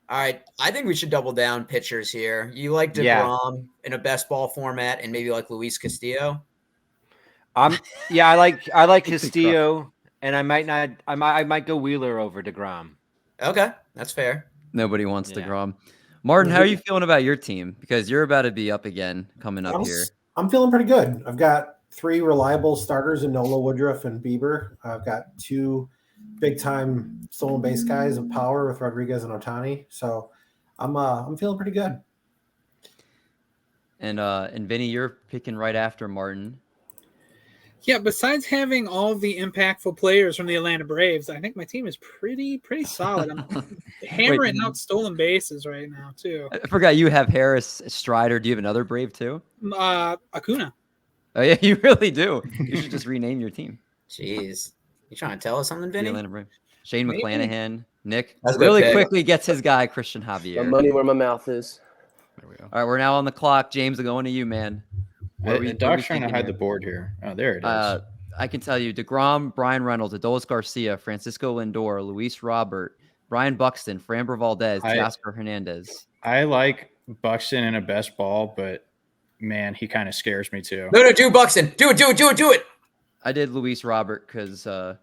[SPEAKER 2] All right, I think we should double down pitchers here. You like DeGrom
[SPEAKER 8] Yeah.
[SPEAKER 2] in a best ball format, and maybe like Luis Castillo.
[SPEAKER 8] Yeah, I like
[SPEAKER 1] He's
[SPEAKER 8] Castillo, and I might go Wheeler over DeGrom.
[SPEAKER 2] Okay, that's fair.
[SPEAKER 1] Nobody wants
[SPEAKER 8] Yeah.
[SPEAKER 1] DeGrom. Martin, how are you feeling about your team? Because you're about to be up again coming up here.
[SPEAKER 4] I'm feeling pretty good. I've got 3 reliable starters in Nola, Woodruff, and Bieber. I've got 2 big-time stolen base guys of power with Rodriguez and Otani. So I'm feeling pretty good.
[SPEAKER 1] And Vinny, you're picking right after Martin.
[SPEAKER 5] Yeah, besides having all of the impactful players from the Atlanta Braves, I think my team is pretty solid. I'm hammering out stolen bases right now too.
[SPEAKER 1] I forgot you have Harris, Strider. Do you have another Brave too?
[SPEAKER 5] Acuna.
[SPEAKER 1] Oh yeah, you really do. You should just rename your team.
[SPEAKER 2] Jeez. You trying to tell us something,
[SPEAKER 1] The
[SPEAKER 2] Vinny?
[SPEAKER 1] Atlanta Braves. Shane
[SPEAKER 5] Maybe.
[SPEAKER 1] McClanahan. Nick
[SPEAKER 2] That's a good
[SPEAKER 1] really
[SPEAKER 2] pick.
[SPEAKER 1] quickly gets his guy, Christian
[SPEAKER 7] My
[SPEAKER 1] Javier.
[SPEAKER 7] money where my mouth is.
[SPEAKER 3] There we go.
[SPEAKER 1] All right, we're now on the clock. James, going to you, man.
[SPEAKER 6] The dog's trying to hide the board here. Oh, there it is.
[SPEAKER 1] I can tell you, DeGrom, Brian Reynolds, Adolis Garcia, Francisco Lindor, Luis Robert, Brian Buxton, Framber Valdez, Teoscar Hernandez.
[SPEAKER 6] I like Buxton in a best ball, but man, he kind of scares me too.
[SPEAKER 2] No, do Buxton. Do it.
[SPEAKER 1] I did Luis Robert because I'm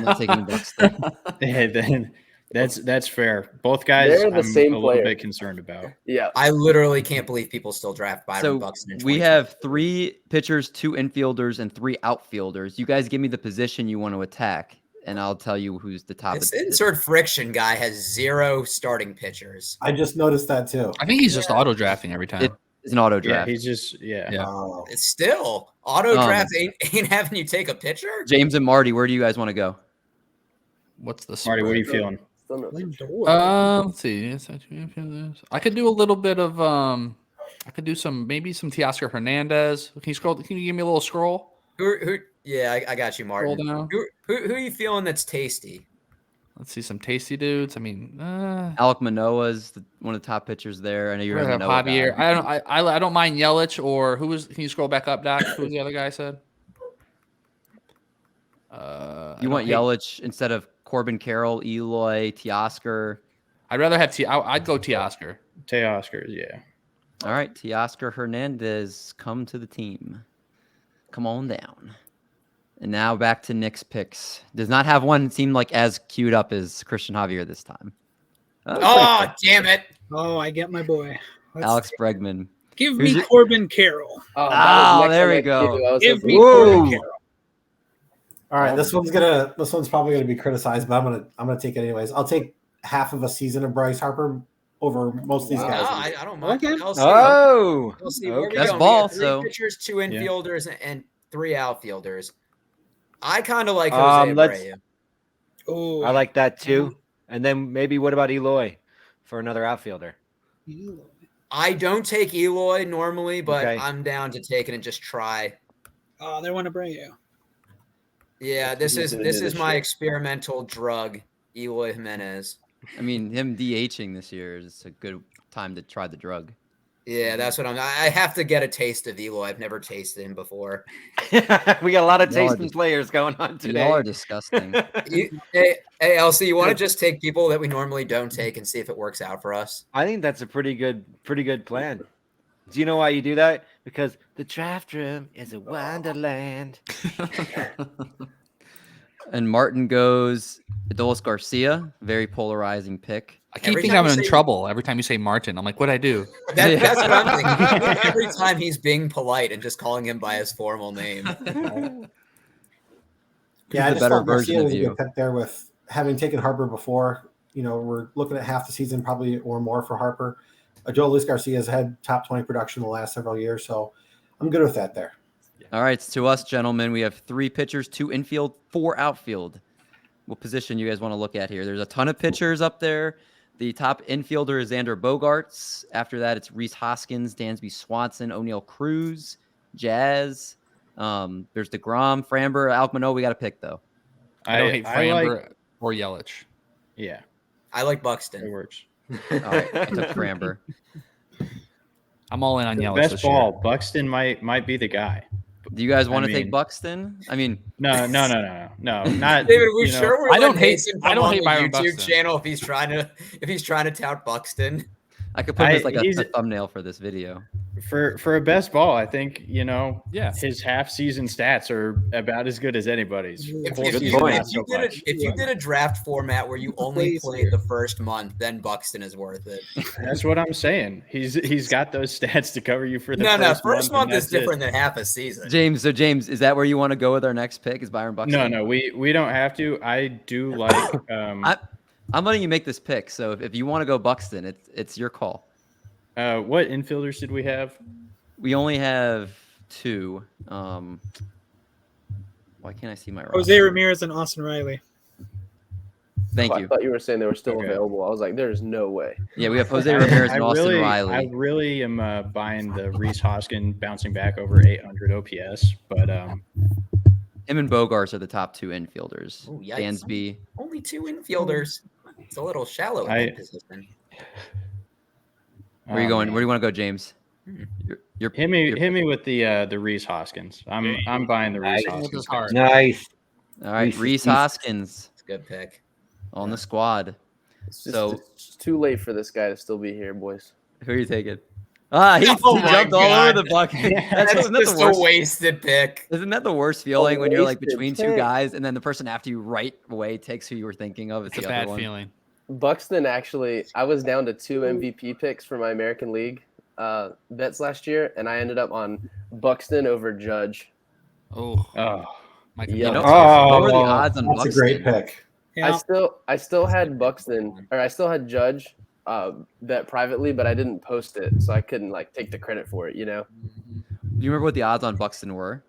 [SPEAKER 1] not taking Buxton.
[SPEAKER 6] Yeah, then that's fair. Both guys,
[SPEAKER 7] They're the same
[SPEAKER 6] I'm a
[SPEAKER 7] player.
[SPEAKER 6] little bit concerned about.
[SPEAKER 7] Yeah.
[SPEAKER 2] I literally can't believe people still draft Byron
[SPEAKER 1] So
[SPEAKER 2] Buxton in
[SPEAKER 1] we
[SPEAKER 2] 2020.
[SPEAKER 1] have 3 pitchers, 2 infielders, and 3 outfielders. You guys give me the position you want to attack, and I'll tell you who's the top.
[SPEAKER 2] This
[SPEAKER 1] of the
[SPEAKER 2] insert friction guy has 0 starting pitchers.
[SPEAKER 4] I just noticed that too.
[SPEAKER 3] I think he's just auto drafting every time.
[SPEAKER 1] It's an auto
[SPEAKER 6] Yeah,
[SPEAKER 1] draft.
[SPEAKER 6] he's just
[SPEAKER 3] Yeah.
[SPEAKER 4] Oh.
[SPEAKER 2] It's still auto draft ain't having you take a pitcher.
[SPEAKER 1] James and Marty, where do you guys want to go?
[SPEAKER 3] What's the
[SPEAKER 6] Marty. What are you feeling?
[SPEAKER 7] Still no picture.
[SPEAKER 5] Lindor.
[SPEAKER 3] Let's see. I could do a little bit of I could do maybe some Teoscar Hernandez. Can you scroll? Can you give me a little scroll?
[SPEAKER 2] Who? Yeah, I got you,
[SPEAKER 3] Scroll
[SPEAKER 2] Martin.
[SPEAKER 3] down.
[SPEAKER 2] Who are you feeling that's tasty?
[SPEAKER 3] Let's see some tasty dudes. I mean,
[SPEAKER 1] Alec Manoah's one of the top pitchers there. I know you're a
[SPEAKER 3] have
[SPEAKER 1] Manoah
[SPEAKER 3] Javier.
[SPEAKER 1] guy.
[SPEAKER 3] I don't mind Yelich or who was? Can you scroll back up, Doc? Who was the other guy I said?
[SPEAKER 1] You want Yelich instead of Corbin Carroll, Eloy, Teoscar.
[SPEAKER 3] I'd rather have I'd go Teoscar.
[SPEAKER 6] Teoscar, yeah.
[SPEAKER 1] All right, Teoscar Hernandez, come to the team. Come on down. And now back to Nick's picks. Does not have one seem like as queued up as Christian Javier this time.
[SPEAKER 2] Oh, damn it.
[SPEAKER 5] Oh, I get my boy.
[SPEAKER 1] Alex Bregman.
[SPEAKER 5] Give
[SPEAKER 1] Who's
[SPEAKER 5] me
[SPEAKER 1] it?
[SPEAKER 5] Corbin Carroll.
[SPEAKER 7] Oh, that was next
[SPEAKER 1] there
[SPEAKER 7] on
[SPEAKER 1] we
[SPEAKER 7] my
[SPEAKER 1] go.
[SPEAKER 7] queue. I was
[SPEAKER 5] Give
[SPEAKER 7] hoping-
[SPEAKER 5] me
[SPEAKER 1] Whoa.
[SPEAKER 5] Corbin Carroll.
[SPEAKER 4] All right, this one's probably gonna be criticized, but I'm gonna take it anyways. I'll take half of a season of Bryce Harper over most of these
[SPEAKER 2] No,
[SPEAKER 4] guys.
[SPEAKER 2] I don't mind.
[SPEAKER 5] Okay.
[SPEAKER 2] I'll see.
[SPEAKER 8] Oh,
[SPEAKER 2] We'll see. Where we
[SPEAKER 8] okay.
[SPEAKER 1] That's
[SPEAKER 2] going?
[SPEAKER 1] ball,
[SPEAKER 2] We got 3
[SPEAKER 1] so-
[SPEAKER 2] pitchers, 2 infielders, and 3 outfielders. I kind of like Jose
[SPEAKER 8] let's-
[SPEAKER 2] Abreu.
[SPEAKER 5] Oh,
[SPEAKER 8] I like that too. And then maybe what about Eloy for another outfielder?
[SPEAKER 2] I don't take Eloy normally, but
[SPEAKER 8] Okay.
[SPEAKER 2] I'm down to take it and just try.
[SPEAKER 5] Oh, they want to bring you.
[SPEAKER 2] Yeah, this
[SPEAKER 7] He's
[SPEAKER 2] is
[SPEAKER 7] gonna
[SPEAKER 2] this
[SPEAKER 7] do
[SPEAKER 2] is
[SPEAKER 7] this
[SPEAKER 2] my
[SPEAKER 7] shit.
[SPEAKER 2] experimental drug, Eloy Jimenez.
[SPEAKER 1] I mean, him DHing this year is a good time to try the drug.
[SPEAKER 2] Yeah, that's what I have to get a taste of Eloy. I've never tasted him before.
[SPEAKER 8] We got a lot of
[SPEAKER 1] Y'all are
[SPEAKER 8] tasting
[SPEAKER 1] just-
[SPEAKER 8] players going on today.
[SPEAKER 1] Y'all are disgusting.
[SPEAKER 2] Hey, LC, you want to just take people that we normally don't take and see if it works out for us?
[SPEAKER 8] I think that's a pretty good plan. Do you know why you do that? Because the draft room is a wonderland.
[SPEAKER 1] And Martin goes Adolis Garcia, very polarizing pick.
[SPEAKER 3] I keep
[SPEAKER 2] Every
[SPEAKER 3] thinking
[SPEAKER 2] time
[SPEAKER 3] I'm
[SPEAKER 2] you
[SPEAKER 3] in
[SPEAKER 2] say-
[SPEAKER 3] trouble every time you say Martin. I'm like, what'd I do?
[SPEAKER 2] That's what I'm thinking. Every time he's being polite and just calling him by his formal name.
[SPEAKER 4] Yeah, I
[SPEAKER 1] the
[SPEAKER 4] just
[SPEAKER 1] better
[SPEAKER 4] thought Garcia
[SPEAKER 1] version of
[SPEAKER 4] was a
[SPEAKER 1] you.
[SPEAKER 4] good pick there with having taken Harper before. You know, we're looking at half the season probably or more for Harper. Adolis Garcia's had top 20 production the last several years, so I'm good with that there.
[SPEAKER 1] All right, it's to us, gentlemen. We have 3 pitchers, 2 infield, 4 outfield. What position you guys want to look at here? There's a ton of pitchers up there. The top infielder is Xander Bogaerts. After that, it's Rhys Hoskins, Dansby Swanson, O'Neill Cruz, Jazz. There's DeGrom, Framber, Alec Manoah. We got to pick, though.
[SPEAKER 3] I don't hate
[SPEAKER 6] I
[SPEAKER 3] Framber
[SPEAKER 6] like-
[SPEAKER 3] or Yelich.
[SPEAKER 6] Yeah,
[SPEAKER 2] I like
[SPEAKER 6] it
[SPEAKER 2] Buxton.
[SPEAKER 6] works.
[SPEAKER 1] All right, I took Framber.
[SPEAKER 3] I'm all in on Yelich
[SPEAKER 6] Best
[SPEAKER 3] this
[SPEAKER 6] ball.
[SPEAKER 3] year.
[SPEAKER 6] Buxton might be the guy.
[SPEAKER 1] Do you guys want to
[SPEAKER 6] I
[SPEAKER 1] take
[SPEAKER 6] mean-
[SPEAKER 1] Buxton? I mean,
[SPEAKER 6] No, not
[SPEAKER 2] David, we
[SPEAKER 6] you know,
[SPEAKER 2] sure we're
[SPEAKER 3] I don't
[SPEAKER 2] letting
[SPEAKER 3] hate-
[SPEAKER 2] Mason
[SPEAKER 3] I
[SPEAKER 2] come
[SPEAKER 3] don't
[SPEAKER 2] on
[SPEAKER 3] hate
[SPEAKER 2] the
[SPEAKER 3] Byron
[SPEAKER 2] YouTube
[SPEAKER 3] Buxton.
[SPEAKER 2] channel if he's trying to tout Buxton.
[SPEAKER 1] I could put him as like
[SPEAKER 6] he's-
[SPEAKER 1] a thumbnail for this video.
[SPEAKER 6] For a best ball, I think
[SPEAKER 3] Yeah.
[SPEAKER 6] his half season stats are about as good as anybody's.
[SPEAKER 2] If,
[SPEAKER 6] Full
[SPEAKER 2] if
[SPEAKER 6] season,
[SPEAKER 2] you,
[SPEAKER 8] point.
[SPEAKER 6] not so much.
[SPEAKER 2] if you did a draft format where you only
[SPEAKER 5] Plays
[SPEAKER 2] played
[SPEAKER 5] here.
[SPEAKER 2] the first month, then Buxton is worth it.
[SPEAKER 6] That's what I'm saying. He's got those stats to cover you for the
[SPEAKER 2] No,
[SPEAKER 6] first
[SPEAKER 2] first month
[SPEAKER 6] and
[SPEAKER 2] is
[SPEAKER 6] that's it.
[SPEAKER 2] different than half a season.
[SPEAKER 1] James, so James, is that where you want to go with our next pick? Is Byron Buxton?
[SPEAKER 6] No, we don't have to. I do like.
[SPEAKER 1] I'm letting you make this pick. So if you want to go Buxton, it's your call.
[SPEAKER 6] What infielders did we have?
[SPEAKER 1] We only have 2. Why can't I see my roster?
[SPEAKER 5] Jose Ramirez and Austin Riley.
[SPEAKER 1] Thank
[SPEAKER 7] I
[SPEAKER 1] you.
[SPEAKER 7] thought you were saying they were still
[SPEAKER 6] Okay.
[SPEAKER 7] available. I was like, there's no way.
[SPEAKER 1] Yeah, we have Jose Ramirez and Austin
[SPEAKER 6] I
[SPEAKER 1] Riley.
[SPEAKER 6] really am buying the Reese Hoskin bouncing back over 800 OPS, but
[SPEAKER 1] Him and Bogarts are the top 2 infielders.
[SPEAKER 2] Oh, yikes.
[SPEAKER 1] Dansby.
[SPEAKER 2] Only 2 infielders. It's a little shallow in
[SPEAKER 6] I-
[SPEAKER 2] that position.
[SPEAKER 1] Where are you going? Where do you want to go, James? You're
[SPEAKER 6] Hit me with the Reese Hoskins. I'm buying the Reese
[SPEAKER 8] Nice.
[SPEAKER 6] Hoskins.
[SPEAKER 8] Nice.
[SPEAKER 1] All right,
[SPEAKER 8] Reese-
[SPEAKER 1] Reese Hoskins
[SPEAKER 2] It's a good pick.
[SPEAKER 1] on the squad.
[SPEAKER 7] It's just
[SPEAKER 1] So-
[SPEAKER 7] it's too late for this guy to still be here, boys.
[SPEAKER 1] Who are you taking? He
[SPEAKER 2] Oh my
[SPEAKER 1] jumped all over
[SPEAKER 2] God.
[SPEAKER 1] the bucket.
[SPEAKER 2] That's
[SPEAKER 1] Isn't that
[SPEAKER 2] just
[SPEAKER 1] the
[SPEAKER 2] a
[SPEAKER 1] worst?
[SPEAKER 2] wasted pick.
[SPEAKER 1] Isn't that the worst feeling when you're like
[SPEAKER 7] wasted
[SPEAKER 1] between 2
[SPEAKER 7] pick.
[SPEAKER 1] guys and then the person after you right away takes who you were thinking of? It's
[SPEAKER 3] It's a
[SPEAKER 1] the other
[SPEAKER 3] bad
[SPEAKER 1] one.
[SPEAKER 3] feeling.
[SPEAKER 7] Buxton actually, I was down to 2 MVP picks for my American League bets last year, and I ended up on Buxton over Judge.
[SPEAKER 3] Oh,
[SPEAKER 6] Oh,
[SPEAKER 3] my
[SPEAKER 7] Yeah.
[SPEAKER 1] You know,
[SPEAKER 8] Oh,
[SPEAKER 1] what were the odds on
[SPEAKER 4] That's
[SPEAKER 1] Buxton?
[SPEAKER 4] a great pick.
[SPEAKER 5] Yeah.
[SPEAKER 7] I still had Buxton, or I still had Judge bet privately, but I didn't post it, so I couldn't like take the credit for it.
[SPEAKER 1] Do you remember what the odds on Buxton were?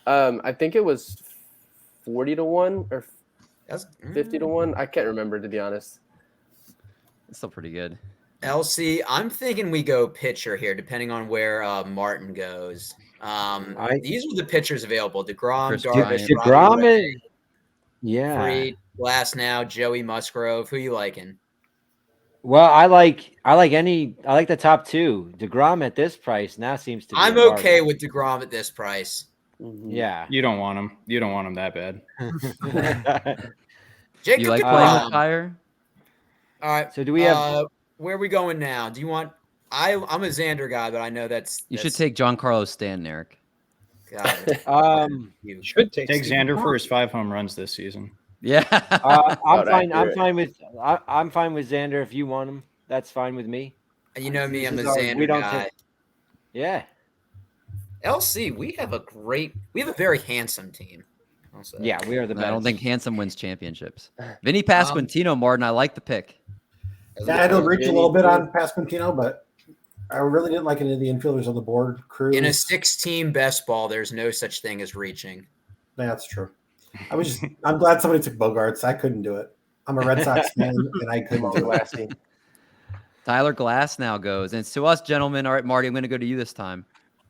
[SPEAKER 7] I think it was 40-1 or
[SPEAKER 2] That's
[SPEAKER 7] 50-1. I can't remember, to be honest.
[SPEAKER 1] It's still pretty good.
[SPEAKER 2] LC, I'm thinking we go pitcher here, depending on where Martin goes. These are the pitchers available: DeGrom,
[SPEAKER 1] Chris
[SPEAKER 2] Darvish,
[SPEAKER 1] Bryant.
[SPEAKER 2] Robbie
[SPEAKER 8] DeGrom,
[SPEAKER 2] Ray,
[SPEAKER 8] yeah.
[SPEAKER 2] Fried, Glass now, Joey Musgrove. Who you liking?
[SPEAKER 8] Well, I like the top 2. DeGrom at this price now seems to be
[SPEAKER 2] I'm
[SPEAKER 8] a bargain.
[SPEAKER 2] okay with DeGrom at this price.
[SPEAKER 7] Mhm.
[SPEAKER 8] Yeah.
[SPEAKER 6] you don't want him. You don't want him that bad.
[SPEAKER 2] Jacob
[SPEAKER 1] You like
[SPEAKER 2] DeGrom.
[SPEAKER 1] playing with Tyre?
[SPEAKER 2] All right.
[SPEAKER 8] So do we have
[SPEAKER 2] Where are we going now? Do you want? I'm a Xander guy, but I know
[SPEAKER 1] You should take Giancarlo Stanton, Eric.
[SPEAKER 2] God, you.
[SPEAKER 5] Should take
[SPEAKER 6] Take
[SPEAKER 5] Stephen
[SPEAKER 6] Xander
[SPEAKER 5] Hawke.
[SPEAKER 6] for his 5 home runs this season.
[SPEAKER 1] Yeah.
[SPEAKER 8] I'm
[SPEAKER 7] About
[SPEAKER 8] fine. I'm
[SPEAKER 7] accurate.
[SPEAKER 8] fine with I'm fine with Xander if you want him. That's fine with me.
[SPEAKER 2] You know me, I'm a
[SPEAKER 8] This is our- we
[SPEAKER 2] Xander
[SPEAKER 8] don't
[SPEAKER 2] guy.
[SPEAKER 8] take- Yeah.
[SPEAKER 2] LC, we have a very handsome team. I'll say.
[SPEAKER 8] Yeah, we are the best.
[SPEAKER 1] I don't think Handsome wins championships. Vinny Pasquantino, Martin, I like the pick.
[SPEAKER 4] Yeah, I had to reach a little bit on Pasquantino, but I really didn't like any of the infielders on the board. Cruz.
[SPEAKER 2] In a 6-team best ball, there's no such thing as reaching.
[SPEAKER 4] That's true. I'm glad somebody took Bogarts. I couldn't do it. I'm a Red Sox fan, and I couldn't do it.
[SPEAKER 7] Glassy.
[SPEAKER 1] Tyler Glass now goes. And it's to us, gentlemen. All right, Marty, I'm going to go to you this time.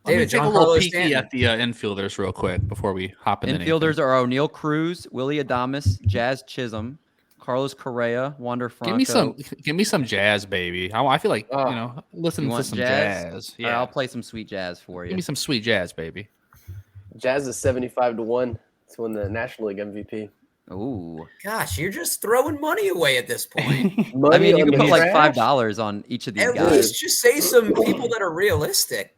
[SPEAKER 3] Let me
[SPEAKER 2] David,
[SPEAKER 3] take a little
[SPEAKER 2] Giancarlo
[SPEAKER 3] peeky
[SPEAKER 2] Stanton.
[SPEAKER 3] at the infielders real quick before we hop in.
[SPEAKER 1] Infielders are O'Neal Cruz, Willie Adames, Jazz Chisholm, Carlos Correa, Wander Franco.
[SPEAKER 3] Give me some jazz, baby. I feel like
[SPEAKER 1] You
[SPEAKER 3] listen to
[SPEAKER 1] want
[SPEAKER 3] some
[SPEAKER 1] jazz?
[SPEAKER 3] jazz.
[SPEAKER 1] All right,
[SPEAKER 3] Yeah,
[SPEAKER 1] I'll play some sweet jazz for you.
[SPEAKER 3] give me some sweet jazz, baby.
[SPEAKER 7] Jazz is 75-1 to win the National League MVP.
[SPEAKER 1] Ooh.
[SPEAKER 2] Gosh, you're just throwing money away at this point.
[SPEAKER 7] Money
[SPEAKER 1] I mean, you
[SPEAKER 7] on
[SPEAKER 1] can
[SPEAKER 7] the
[SPEAKER 1] put like
[SPEAKER 7] trash?
[SPEAKER 1] $5 on each of these
[SPEAKER 2] At
[SPEAKER 1] guys.
[SPEAKER 2] least just say some people that are realistic.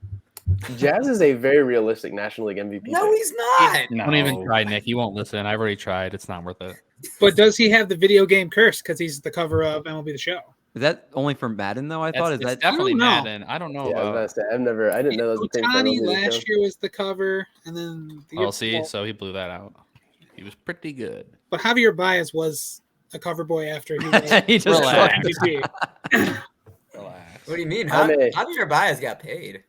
[SPEAKER 7] Jazz is a very realistic National League MVP.
[SPEAKER 2] No,
[SPEAKER 7] pick.
[SPEAKER 2] he's not.
[SPEAKER 6] No.
[SPEAKER 3] Don't even try, Nick. You won't listen. I've already tried. It's not worth it.
[SPEAKER 5] But does he have the video game curse because he's the cover of MLB The Show?
[SPEAKER 1] Is that only for Madden though? I thought
[SPEAKER 3] It's
[SPEAKER 1] is that
[SPEAKER 5] I
[SPEAKER 3] definitely
[SPEAKER 5] don't know.
[SPEAKER 3] Madden. I don't know
[SPEAKER 7] Yeah, I was
[SPEAKER 3] about.
[SPEAKER 7] about to say, I didn't know that was a thing. for
[SPEAKER 5] Otani
[SPEAKER 7] MLB The Show.
[SPEAKER 5] last year was the cover, and then the year
[SPEAKER 3] Oh, see,
[SPEAKER 5] before-
[SPEAKER 3] so he blew that out. He was pretty good.
[SPEAKER 5] But Javier Baez was a cover boy after he was
[SPEAKER 1] he just
[SPEAKER 3] Relax.
[SPEAKER 5] MVP.
[SPEAKER 3] Relax.
[SPEAKER 2] What do you mean?
[SPEAKER 7] I'm a-
[SPEAKER 2] Javier Baez got paid.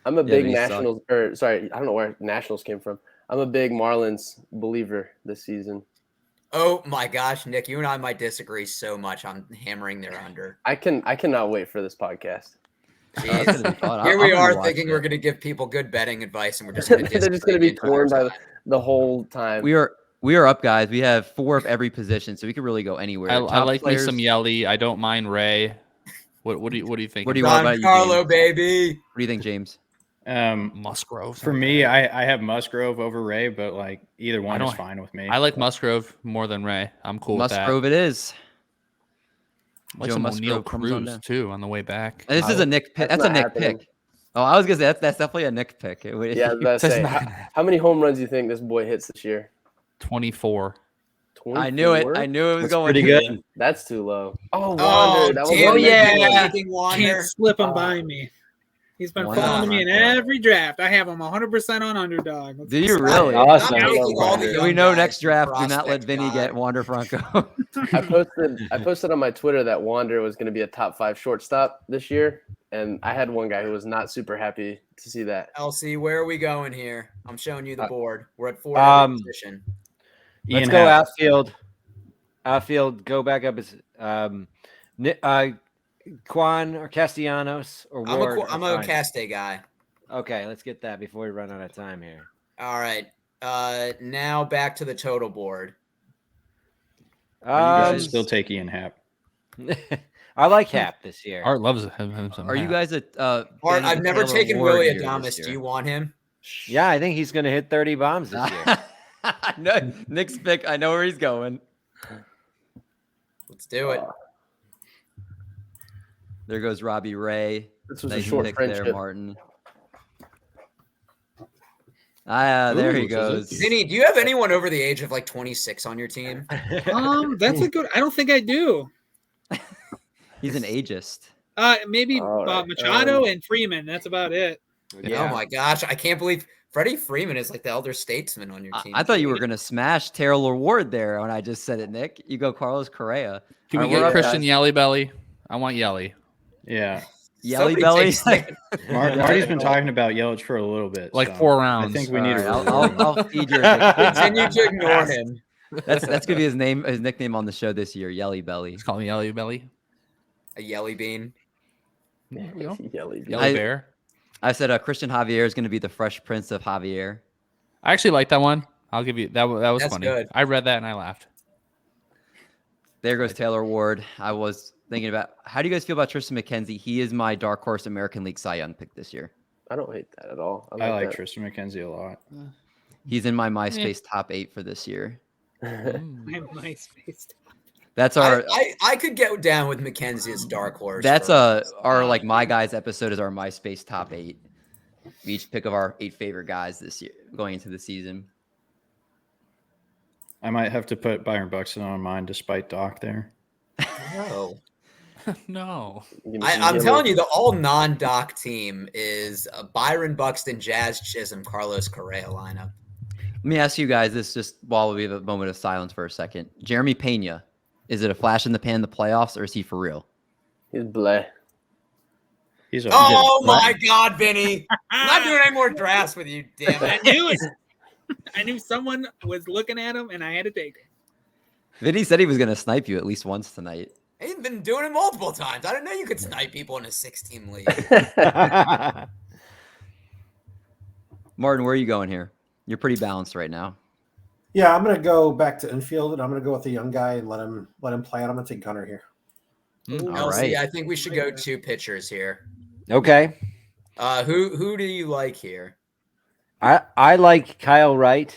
[SPEAKER 7] I'm a
[SPEAKER 1] Yeah,
[SPEAKER 7] big
[SPEAKER 1] but he sucked.
[SPEAKER 7] Nationals, or sorry, I don't know where Nationals came from. I'm a big Marlins believer this season.
[SPEAKER 2] Oh my gosh, Nick, you and I might disagree so much on hammering their under.
[SPEAKER 7] I cannot wait for this podcast.
[SPEAKER 2] Jeez.
[SPEAKER 1] That's gonna be fun.
[SPEAKER 2] Here
[SPEAKER 1] I'm
[SPEAKER 2] we
[SPEAKER 1] gonna
[SPEAKER 2] are
[SPEAKER 1] watch
[SPEAKER 2] thinking
[SPEAKER 1] it.
[SPEAKER 2] we're going to give people good betting advice, and we're just going to
[SPEAKER 7] They're just going to be torn by the whole time.
[SPEAKER 1] We are up, guys. We have 4 of every position, so we could really go anywhere.
[SPEAKER 3] I
[SPEAKER 1] Top
[SPEAKER 3] like
[SPEAKER 1] players,
[SPEAKER 3] me some Yelly. I don't mind Ray. What do you think?
[SPEAKER 1] What do you want about you,
[SPEAKER 2] Carlo,
[SPEAKER 1] James?
[SPEAKER 2] baby.
[SPEAKER 1] What do you think, James?
[SPEAKER 3] Musgrove?
[SPEAKER 6] For me, I have Musgrove over Ray, but like either one is
[SPEAKER 3] don't-
[SPEAKER 6] fine with me.
[SPEAKER 3] I like Musgrove more than Ray. I'm cool with that.
[SPEAKER 1] Musgrove it is.
[SPEAKER 3] I like
[SPEAKER 1] Joe
[SPEAKER 3] some
[SPEAKER 1] Musgrove
[SPEAKER 3] O'Neal
[SPEAKER 1] comes on
[SPEAKER 3] Cruz
[SPEAKER 1] down.
[SPEAKER 3] too on the way back.
[SPEAKER 1] And this is a Nick pick.
[SPEAKER 7] That's
[SPEAKER 1] That's a
[SPEAKER 7] not
[SPEAKER 1] Nick
[SPEAKER 7] happening.
[SPEAKER 1] pick. Oh, I was gonna say that's definitely a Nick pick.
[SPEAKER 7] Yeah, I was about to
[SPEAKER 3] Says
[SPEAKER 7] say,
[SPEAKER 3] not gonna happen.
[SPEAKER 7] how many home runs do you think this boy hits this year?
[SPEAKER 3] 24.
[SPEAKER 7] 24?
[SPEAKER 1] I knew it. I knew it was
[SPEAKER 6] That's
[SPEAKER 1] going
[SPEAKER 6] pretty
[SPEAKER 1] here.
[SPEAKER 6] good.
[SPEAKER 7] That's too low. Oh, Wander.
[SPEAKER 2] Oh,
[SPEAKER 7] that was
[SPEAKER 2] damn
[SPEAKER 7] my
[SPEAKER 2] you,
[SPEAKER 7] next one.
[SPEAKER 2] taking Wander.
[SPEAKER 5] Can't slip him by me. He's been
[SPEAKER 1] Wow.
[SPEAKER 5] falling to me in every draft. I have him 100% on underdog. Let's
[SPEAKER 1] Do you
[SPEAKER 5] see.
[SPEAKER 1] really?
[SPEAKER 6] Awesome.
[SPEAKER 2] Stop
[SPEAKER 7] I
[SPEAKER 2] taking
[SPEAKER 7] love
[SPEAKER 2] all the
[SPEAKER 7] Wander.
[SPEAKER 1] So we
[SPEAKER 2] young
[SPEAKER 1] know
[SPEAKER 2] guys
[SPEAKER 1] next
[SPEAKER 2] from
[SPEAKER 1] draft, do not let
[SPEAKER 2] prospect
[SPEAKER 1] Vinny
[SPEAKER 2] spot.
[SPEAKER 1] get Wander Franco.
[SPEAKER 7] I posted on my Twitter that Wander was going to be a top 5 shortstop this year, and I had one guy who was not super happy to see that.
[SPEAKER 2] LC, where are we going here? I'm showing you the board. We're at 4 position.
[SPEAKER 8] Let's
[SPEAKER 6] Ian
[SPEAKER 8] go
[SPEAKER 6] Happ.
[SPEAKER 8] outfield. Outfield, go back up as Quan or Castellanos or Ward.
[SPEAKER 2] I'm
[SPEAKER 8] are
[SPEAKER 2] a
[SPEAKER 8] fine.
[SPEAKER 2] Caste guy.
[SPEAKER 8] Okay, let's get that before we run out of time here.
[SPEAKER 2] All right. Now back to the total board.
[SPEAKER 6] You guys
[SPEAKER 8] Um,
[SPEAKER 6] still take Ian Happ.
[SPEAKER 8] I like Hap this year.
[SPEAKER 3] Art loves him some
[SPEAKER 1] Are you
[SPEAKER 3] Hap.
[SPEAKER 1] guys a
[SPEAKER 2] Art,
[SPEAKER 1] fan
[SPEAKER 2] I've
[SPEAKER 1] of
[SPEAKER 2] never
[SPEAKER 1] Taylor
[SPEAKER 2] taken
[SPEAKER 1] Ward
[SPEAKER 2] Willie
[SPEAKER 1] here
[SPEAKER 2] Adamas.
[SPEAKER 1] this
[SPEAKER 2] Do
[SPEAKER 1] year?
[SPEAKER 2] you want him?
[SPEAKER 8] Yeah, I think he's going to hit 30 bombs this year.
[SPEAKER 1] No, Nick's pick. I know where he's going.
[SPEAKER 2] Let's do it.
[SPEAKER 1] There goes Robbie Ray.
[SPEAKER 7] This was
[SPEAKER 1] Nice
[SPEAKER 7] a short
[SPEAKER 1] pick
[SPEAKER 7] friendship.
[SPEAKER 1] there, Martin. There he
[SPEAKER 3] Ooh, so
[SPEAKER 1] goes.
[SPEAKER 3] this-
[SPEAKER 2] Vinny, do you have anyone over the age of like 26 on your team?
[SPEAKER 5] That's a good. I don't think I do.
[SPEAKER 1] He's an ageist.
[SPEAKER 5] Maybe
[SPEAKER 7] All right,
[SPEAKER 5] Machado and Freeman. That's about it.
[SPEAKER 2] Oh my gosh, I can't believe Freddie Freeman is like the elder statesman on your team.
[SPEAKER 1] I thought you were gonna smash Taylor Ward there when I just said it, Nick. You go Carlos Correa.
[SPEAKER 3] Can we
[SPEAKER 1] All right, we're
[SPEAKER 3] get
[SPEAKER 1] up-
[SPEAKER 3] Christian Yelly Belly? I want Yelly.
[SPEAKER 6] Yeah.
[SPEAKER 1] Yelly
[SPEAKER 2] Somebody
[SPEAKER 1] belly.
[SPEAKER 2] takes that.
[SPEAKER 6] Marty's been talking about Yelich for a little bit.
[SPEAKER 3] Like
[SPEAKER 6] so
[SPEAKER 3] 4 rounds.
[SPEAKER 6] I think we need to
[SPEAKER 1] All right,
[SPEAKER 6] reward him.
[SPEAKER 1] I'll feed your addiction.
[SPEAKER 2] Continue to ignore him.
[SPEAKER 1] That's gonna be his nickname on the show this year, Yelly Belly.
[SPEAKER 3] He's calling me Yelly Belly.
[SPEAKER 2] A yelly bean.
[SPEAKER 3] There we go.
[SPEAKER 7] Yelly.
[SPEAKER 3] Yelly Bear.
[SPEAKER 1] I said Christian Javier is gonna be the Fresh Prince of Javier.
[SPEAKER 3] I actually like that one. I'll give you that. That was
[SPEAKER 2] That's
[SPEAKER 3] funny.
[SPEAKER 2] good.
[SPEAKER 3] I read that and I laughed.
[SPEAKER 1] There goes Taylor Ward. I was thinking about how do you guys feel about Tristan McKenzie? He is my dark horse American League Cy Young pick this year.
[SPEAKER 7] I don't hate that at all.
[SPEAKER 6] I like
[SPEAKER 7] that.
[SPEAKER 6] Tristan McKenzie a lot.
[SPEAKER 1] He's in my MySpace top 8 for this year.
[SPEAKER 5] My MySpace.
[SPEAKER 1] That's our
[SPEAKER 2] I could get down with McKenzie as dark horse.
[SPEAKER 1] that's
[SPEAKER 2] for-
[SPEAKER 1] our like my guys episode is our MySpace top 8. We each pick of our 8 favorite guys this year going into the season.
[SPEAKER 6] I might have to put Byron Buxton on mine despite Doc there.
[SPEAKER 2] No.
[SPEAKER 3] No.
[SPEAKER 2] I'm telling you, the all non-doc team is Byron Buxton, Jazz Chisholm, Carlos Correa lineup.
[SPEAKER 1] Let me ask you guys this just while we have a moment of silence for a second. Jeremy Pena, is it a flash in the pan in the playoffs or is he for real?
[SPEAKER 7] He's bleh.
[SPEAKER 6] He's a
[SPEAKER 2] Oh my God, Vinny! I'm not doing any more drafts with you, damn
[SPEAKER 5] I
[SPEAKER 2] it.
[SPEAKER 5] knew it. I knew someone was looking at him, and I had to take him.
[SPEAKER 1] Vinny said he was going to snipe you at least once tonight.
[SPEAKER 2] He's been doing it multiple times. I didn't know you could snipe people in a 6-team league.
[SPEAKER 1] Martin, where are you going here? You're pretty balanced right now.
[SPEAKER 4] Yeah, I'm gonna go back to infield, and I'm gonna go with the young guy and let him play out. I'm gonna take Gunner here.
[SPEAKER 1] All
[SPEAKER 2] LC,
[SPEAKER 1] right.
[SPEAKER 2] I think we should go 2 pitchers here.
[SPEAKER 8] Okay.
[SPEAKER 2] Who do you like here?
[SPEAKER 8] I like Kyle Wright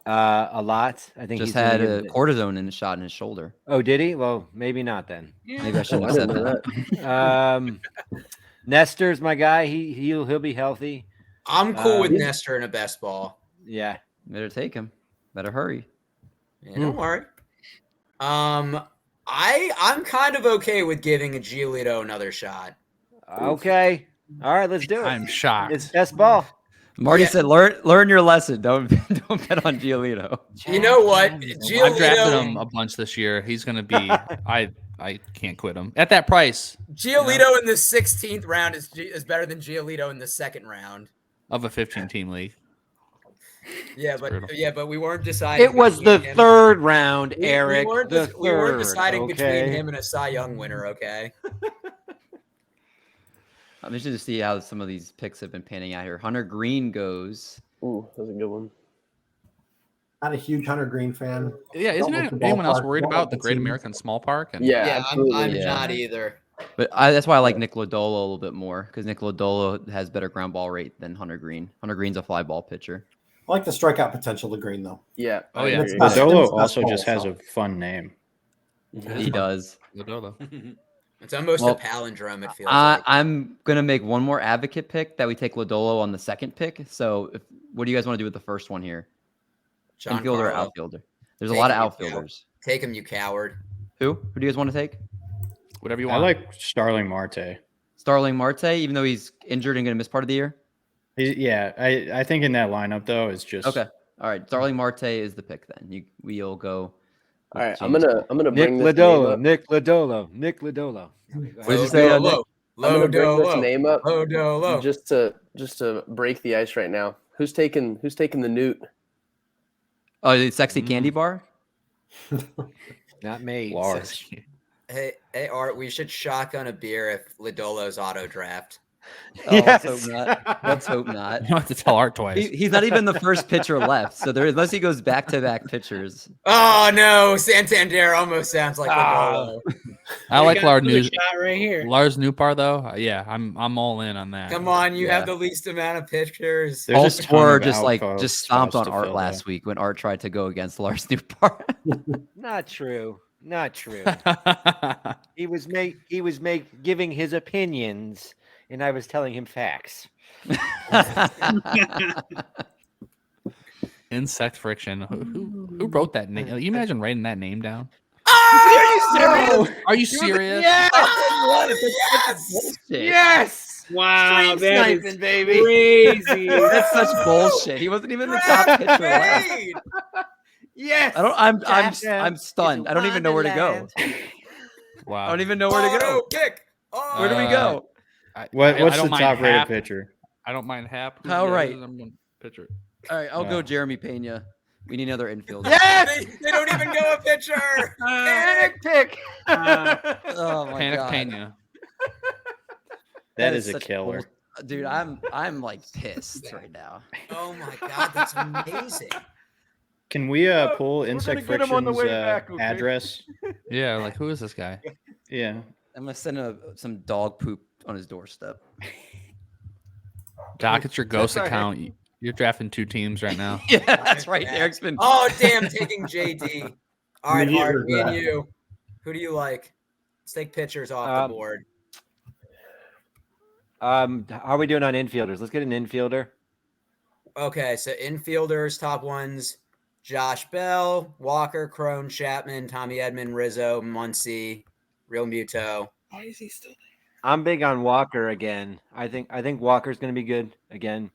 [SPEAKER 8] a lot. I think
[SPEAKER 1] Just
[SPEAKER 8] he's gonna
[SPEAKER 1] had
[SPEAKER 8] give
[SPEAKER 1] a
[SPEAKER 8] it-
[SPEAKER 1] cortisone in shot in his shoulder.
[SPEAKER 8] Oh, did he? Well, maybe not then.
[SPEAKER 1] Maybe I
[SPEAKER 7] Oh,
[SPEAKER 1] shouldn't
[SPEAKER 7] I
[SPEAKER 1] have said
[SPEAKER 7] didn't know
[SPEAKER 1] that.
[SPEAKER 7] that.
[SPEAKER 8] Nestor's my guy. He'll be healthy.
[SPEAKER 2] I'm cool with
[SPEAKER 8] he's-
[SPEAKER 2] Nestor in a best ball.
[SPEAKER 8] Yeah.
[SPEAKER 1] Better take him. Better hurry.
[SPEAKER 2] Yeah, don't worry. I'm kind of okay with giving a Giolito another shot.
[SPEAKER 8] Okay. All right, let's do it.
[SPEAKER 3] I'm shocked.
[SPEAKER 8] It's best ball.
[SPEAKER 1] Marty
[SPEAKER 2] Yeah.
[SPEAKER 1] said, "Learn your lesson. Don't bet on Giolito."
[SPEAKER 2] You know what?
[SPEAKER 3] I've drafted
[SPEAKER 2] Giolito,
[SPEAKER 3] him a bunch this year. He's going to be. I can't quit him at that price
[SPEAKER 2] Giolito in the 16th round is better than Giolito in the 2nd round.
[SPEAKER 3] of a 15-team league.
[SPEAKER 2] Yeah,
[SPEAKER 3] brutal.
[SPEAKER 2] but we weren't deciding.
[SPEAKER 8] It was
[SPEAKER 2] between
[SPEAKER 8] the
[SPEAKER 2] him-
[SPEAKER 8] 3rd round,
[SPEAKER 2] we
[SPEAKER 8] Eric.
[SPEAKER 2] weren't,
[SPEAKER 8] the
[SPEAKER 2] we weren't
[SPEAKER 8] third,
[SPEAKER 2] deciding between
[SPEAKER 8] okay?
[SPEAKER 2] him and a Cy Young winner. Okay.
[SPEAKER 1] I'm interested to see how some of these picks have been panning out here. Hunter Green goes.
[SPEAKER 7] Ooh, that was a good one.
[SPEAKER 4] Not a huge Hunter Green fan.
[SPEAKER 3] Yeah, isn't
[SPEAKER 4] Don't like the
[SPEAKER 3] anyone else
[SPEAKER 4] ballpark,
[SPEAKER 3] worried
[SPEAKER 4] don't
[SPEAKER 3] about
[SPEAKER 4] like
[SPEAKER 3] the
[SPEAKER 4] the
[SPEAKER 3] Great
[SPEAKER 4] team.
[SPEAKER 3] American Small Park? And
[SPEAKER 7] Yeah,
[SPEAKER 2] Yeah, I'm
[SPEAKER 7] absolutely.
[SPEAKER 2] not either.
[SPEAKER 1] But that's why I like Nick Lodolo a little bit more because Nick Lodolo has better ground ball rate than Hunter Green. Hunter Green's a fly ball pitcher.
[SPEAKER 4] I like the strikeout potential of Green though.
[SPEAKER 7] Yeah.
[SPEAKER 3] Oh,
[SPEAKER 7] I
[SPEAKER 3] yeah.
[SPEAKER 7] agree.
[SPEAKER 4] That's
[SPEAKER 6] Dolo
[SPEAKER 4] best
[SPEAKER 6] also
[SPEAKER 4] ball,
[SPEAKER 6] just has
[SPEAKER 4] so.
[SPEAKER 6] a fun name.
[SPEAKER 1] He does.
[SPEAKER 3] Lodolo.
[SPEAKER 2] It's almost
[SPEAKER 1] Well,
[SPEAKER 2] a palindrome, it feels like.
[SPEAKER 1] I'm gonna make one more advocate pick that we take Lodolo on the second pick. So, what do you guys want to do with the first one here?
[SPEAKER 2] John
[SPEAKER 1] Infielder or
[SPEAKER 2] Carlo.
[SPEAKER 1] outfielder? There's a lot of outfielders.
[SPEAKER 2] Take him, you coward.
[SPEAKER 1] Who do you guys want to take?
[SPEAKER 3] Whatever you
[SPEAKER 6] I
[SPEAKER 3] want.
[SPEAKER 6] like Starling Marte.
[SPEAKER 1] Starling Marte, even though he's injured and going to miss part of the year.
[SPEAKER 6] I think in that lineup though is just
[SPEAKER 1] Okay. All right, Starling Marte is the pick then. We'll go.
[SPEAKER 7] All right, I'm
[SPEAKER 1] James
[SPEAKER 7] gonna
[SPEAKER 8] Nick
[SPEAKER 7] bring this name
[SPEAKER 8] Lodolo.
[SPEAKER 7] up.
[SPEAKER 8] Nick Lodolo.
[SPEAKER 1] What did you say, Nick?
[SPEAKER 7] I'm gonna bring this name up
[SPEAKER 2] Lodolo.
[SPEAKER 7] just to break the ice right now. Who's taking the Newt?
[SPEAKER 1] Oh, the sexy candy bar.
[SPEAKER 8] Not me.
[SPEAKER 6] Lars.
[SPEAKER 2] Hey, Art, we should shotgun a beer if Lodolo's auto draft.
[SPEAKER 1] Oh,
[SPEAKER 8] Yes.
[SPEAKER 1] let's hope not. Let's hope not.
[SPEAKER 3] You don't have to tell Art twice.
[SPEAKER 1] He's not even the first pitcher left. So unless he goes back-to-back pitchers.
[SPEAKER 2] Oh no, Santander almost sounds like Lodolo.
[SPEAKER 3] I like Lars
[SPEAKER 5] shot right here.
[SPEAKER 3] Lars Newpar though. Yeah, I'm all in on that.
[SPEAKER 2] Come on, you have the least amount of pitchers.
[SPEAKER 6] There's
[SPEAKER 1] All
[SPEAKER 6] a ton
[SPEAKER 1] four
[SPEAKER 6] of
[SPEAKER 1] just
[SPEAKER 6] outfield
[SPEAKER 1] stomped on
[SPEAKER 6] spots to
[SPEAKER 1] Art
[SPEAKER 6] fill
[SPEAKER 1] last
[SPEAKER 6] there.
[SPEAKER 1] week when Art tried to go against Lars Newpar.
[SPEAKER 8] Not true. Not true. He was giving his opinions, and I was telling him facts.
[SPEAKER 3] Insect friction. Who wrote that name? You imagine writing that name down?
[SPEAKER 2] Oh,
[SPEAKER 3] Are you serious?
[SPEAKER 2] yes!
[SPEAKER 8] Yes.
[SPEAKER 5] Wow,
[SPEAKER 8] Stream
[SPEAKER 5] that is
[SPEAKER 8] sniping, baby.
[SPEAKER 5] crazy.
[SPEAKER 1] That's such bullshit. He wasn't even the top pitcher left.
[SPEAKER 2] Wait.
[SPEAKER 8] Yes.
[SPEAKER 1] I'm stunned. I don't even know where to go.
[SPEAKER 3] Wow.
[SPEAKER 1] I don't even know where to go.
[SPEAKER 2] Auto pick. Oh,
[SPEAKER 1] Where do we go?
[SPEAKER 6] What's
[SPEAKER 3] I
[SPEAKER 6] the
[SPEAKER 3] don't mind
[SPEAKER 6] top rated
[SPEAKER 3] Hap.
[SPEAKER 6] pitcher?
[SPEAKER 3] I don't mind Hap.
[SPEAKER 1] All right.
[SPEAKER 3] I'm gonna pitcher.
[SPEAKER 1] All right, I'll
[SPEAKER 6] Yeah.
[SPEAKER 1] go Jeremy Pena. We need another infielder.
[SPEAKER 8] Yes.
[SPEAKER 2] they don't even go a pitcher.
[SPEAKER 8] Panic pick.
[SPEAKER 1] Oh my
[SPEAKER 3] Panic
[SPEAKER 1] god.
[SPEAKER 3] Pena.
[SPEAKER 6] That is a
[SPEAKER 1] such
[SPEAKER 6] killer.
[SPEAKER 1] Dude, I'm like pissed right now.
[SPEAKER 2] Oh my god, that's amazing.
[SPEAKER 6] Can we pull Insect
[SPEAKER 8] gonna get him on the
[SPEAKER 6] Friction's
[SPEAKER 8] way back, okay?
[SPEAKER 6] address?
[SPEAKER 3] Yeah, like who is this guy?
[SPEAKER 6] Yeah.
[SPEAKER 1] I'm gonna send some dog poop on his doorstep.
[SPEAKER 3] Doc, it's your ghost
[SPEAKER 8] That's all right.
[SPEAKER 3] account. You're drafting 2 teams right now.
[SPEAKER 1] Yeah, that's right. Eric's been.
[SPEAKER 2] Oh damn, taking JD. All right,
[SPEAKER 4] Immediate
[SPEAKER 2] Art, me and
[SPEAKER 4] regret.
[SPEAKER 2] you. Who do you like? Let's take pitchers off the board.
[SPEAKER 8] How are we doing on infielders? Let's get an infielder.
[SPEAKER 2] Okay, so infielders, top ones: Josh Bell, Walker, Crone, Chapman, Tommy Edman, Rizzo, Muncy, Real Muto.
[SPEAKER 5] Why is he still
[SPEAKER 8] I'm big on Walker again. I think Walker's going to be good again.